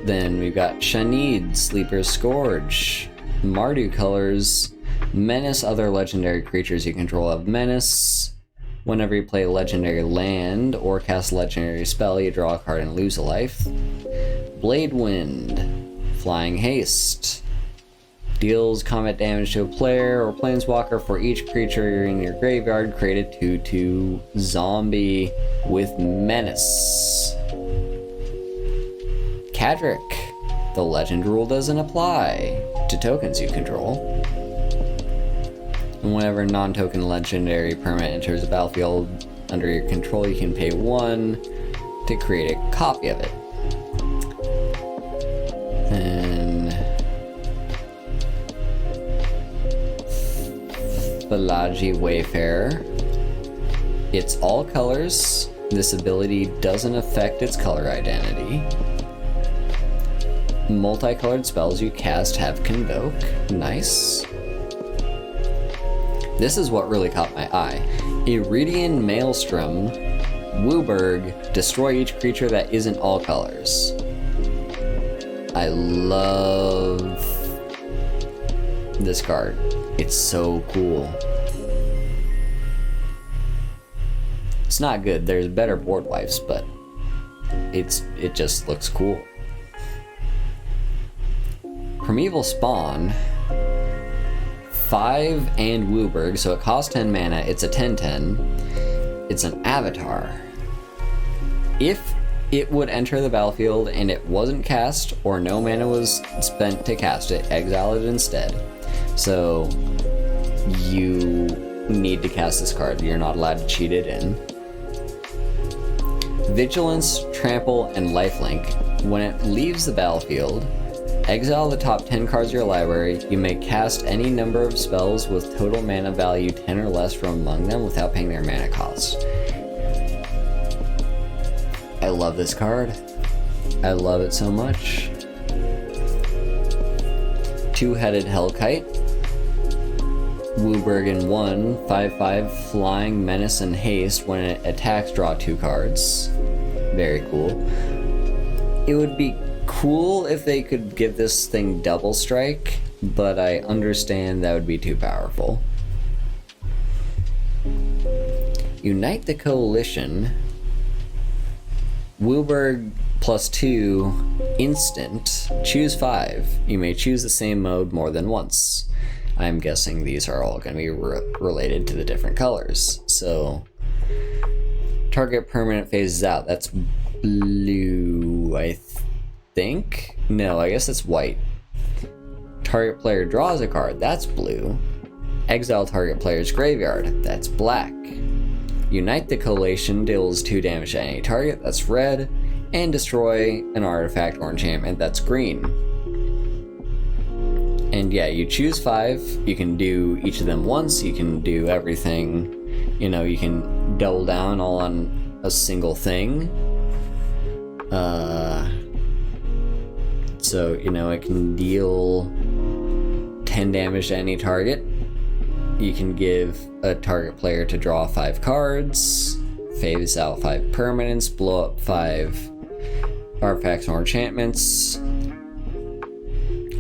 Then we've got Shanid, Sleeper's Scourge, Mardu colors, Menace other legendary creatures you control have Menace. Whenever you play a legendary land or cast a legendary spell, you draw a card and lose a life. Blade Wind, Flying Haste. Deals combat damage to a player or planeswalker for each creature in your graveyard. Create a 2/2 zombie with Menace. Kadric, the legend rule doesn't apply to tokens you control. And whenever a non-token legendary permanent enters the battlefield under your control, you can pay 1 to create a copy of it. And Balaji Wayfarer. It's all colors. This ability doesn't affect its color identity. Multicolored spells you cast have Convoke. Nice. This is what really caught my eye. Iridian Maelstrom, Wooburg, destroy each creature that isn't all colors. I love this card. It's so cool. It's not good. There's better board wipes, but it just looks cool. Primeval Spawn, 5 and Wooburg, so it costs 10 mana. It's a 10/10. It's an avatar. If it would enter the battlefield and it wasn't cast, or no mana was spent to cast it, exile it instead. So you need to cast this card. You're not allowed to cheat it in. Vigilance, Trample, and Lifelink. When it leaves the battlefield, exile the top 10 cards of your library. You may cast any number of spells with total mana value 10 or less from among them without paying their mana cost. I love this card. I love it so much. Two-Headed Hellkite. Wooburg in 1, 5/5, Flying, Menace, and Haste. When it attacks, draw 2 cards. Very cool. It would be cool if they could give this thing double strike, but I understand that would be too powerful. Unite the Coalition. Wooburg +2, instant. Choose 5. You may choose the same mode more than once. I'm guessing these are all going to be related to the different colors. So, target permanent phases out. That's blue, I think? No, I guess it's white. Target player draws a card. That's blue. Exile target player's graveyard. That's black. Unite the Coalition deals 2 damage to any target. That's red. And destroy an artifact or enchantment. That's green. And yeah, you choose 5. You can do each of them once. You can do everything. You know, you can double down all on a single thing. So, you know, it can deal 10 damage to any target. You can give a target player to draw 5 cards, phase out 5 permanents, blow up 5 artifacts or enchantments.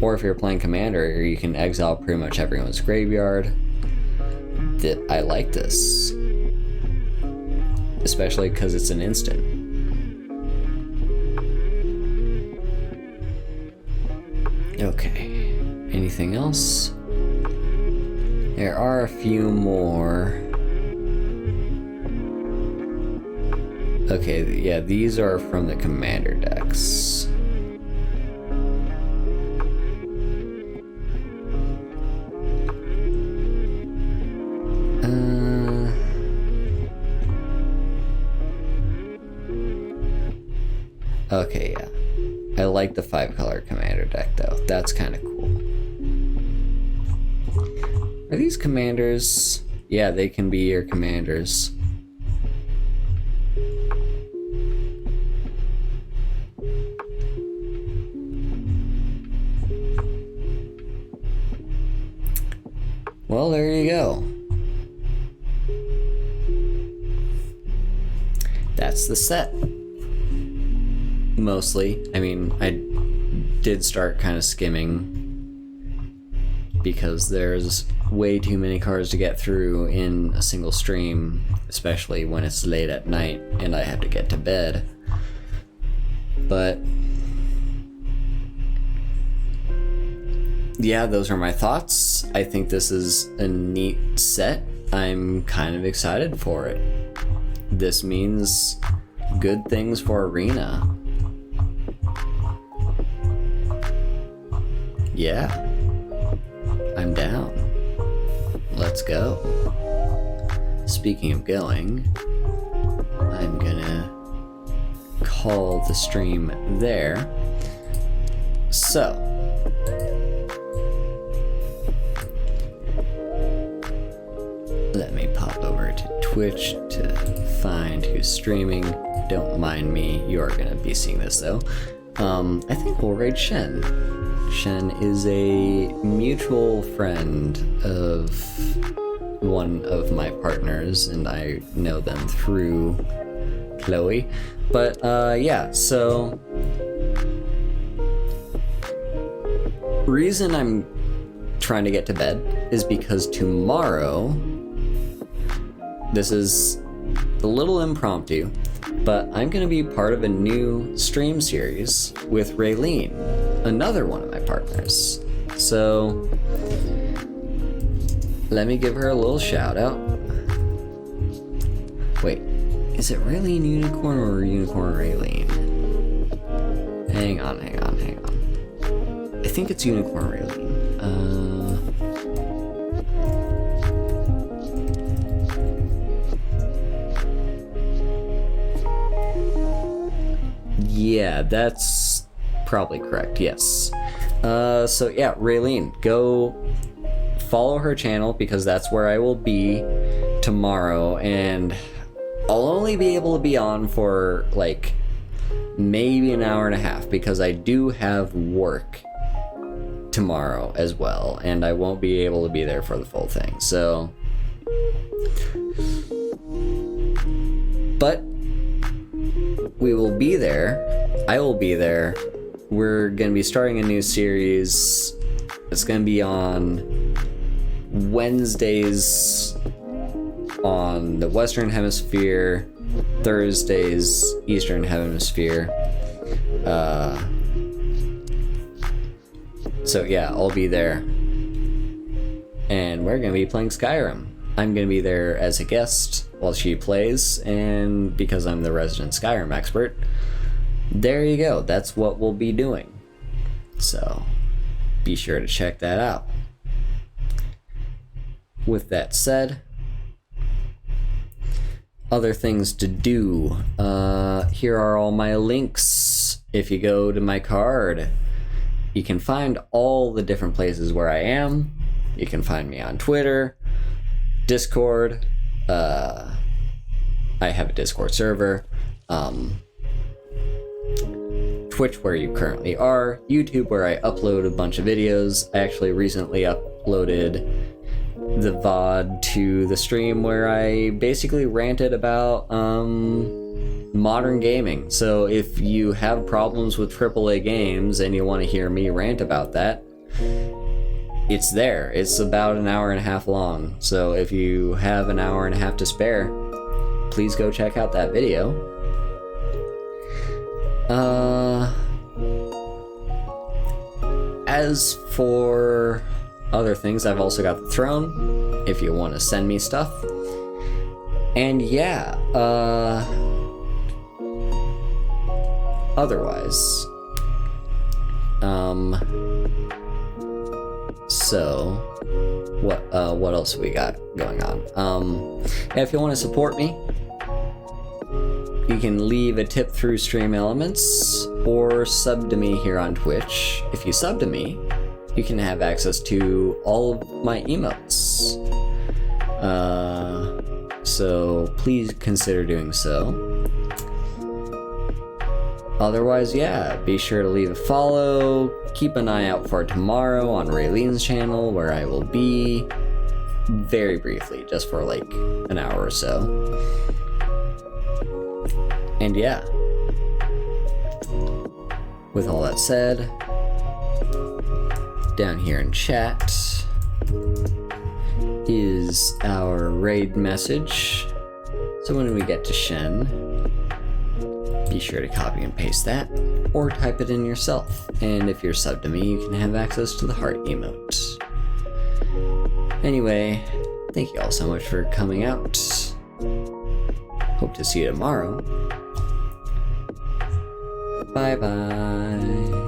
Or if you're playing Commander, you can exile pretty much everyone's graveyard. I like this. Especially because it's an instant. Okay. Anything else? There are a few more. Okay, yeah, these are from the Commander decks. Okay, yeah. I like the 5-color Commander deck, though. That's kind of cool. Are these commanders? Yeah, they can be your commanders. Well, there you go. that's the set. Mostly. I mean, I did start kind of skimming because there's way too many cards to get through in a single stream, especially when it's late at night and I have to get to bed. But yeah, those are my thoughts. I think this is a neat set. I'm kind of excited for it. This means good things for Arena. Yeah, I'm down. Let's go. Speaking of going, I'm gonna call the stream there. So, let me pop over to Twitch to find who's streaming. Don't mind me, you're gonna be seeing this though. I think we'll raid Shen. Shen is a mutual friend of one of my partners, and I know them through Chloe. But yeah, so reason I'm trying to get to bed is because tomorrow, this is a little impromptu, but I'm going to be part of a new stream series with Leyline, another one of my partners. So let me give her a little shout out. Wait, is it Leyline Unicorn or Unicorn Leyline? Hang on. I think it's Unicorn Leyline. Yeah, that's probably correct, yes. So yeah, Leyline, go follow her channel because that's where I will be tomorrow, and I'll only be able to be on for like maybe an hour and a half because I do have work tomorrow as well, and I won't be able to be there for the full thing. So, but we will be there. I will be there. We're gonna be starting a new series. It's gonna be on Wednesdays on the Western Hemisphere, Thursdays Eastern Hemisphere. So yeah, I'll be there, and we're gonna be playing Skyrim. I'm gonna be there as a guest while she plays, and because I'm the resident Skyrim expert, there you go, that's what we'll be doing. So be sure to check that out. With that said, other things to do. Here are all my links. If you go to my card, you can find all the different places where I am. You can find me on Twitter, Discord. I have a Discord server. Twitch, where you currently are. YouTube, where I upload a bunch of videos. I actually recently uploaded the VOD to the stream where I basically ranted about modern gaming. So if you have problems with AAA games and you want to hear me rant about that, it's there. It's about an hour and a half long. So if you have an hour and a half to spare, please go check out that video. As for other things, I've also got the Throne, if you want to send me stuff. And yeah, otherwise, so what else we got going on? Yeah, if you want to support me, you can leave a tip through Stream Elements or sub to me here on Twitch. If you sub to me, you can have access to all of my emotes. So please consider doing so. Otherwise, yeah, be sure to leave a follow. Keep an eye out for tomorrow on Leyline's channel, where I will be very briefly, just for like an hour or so. And yeah, with all that said, down here in chat is our raid message. So when we get to Shen, be sure to copy and paste that, or type it in yourself. And if you're subbed to me, you can have access to the heart emote. Anyway, thank you all so much for coming out. Hope to see you tomorrow. Bye bye.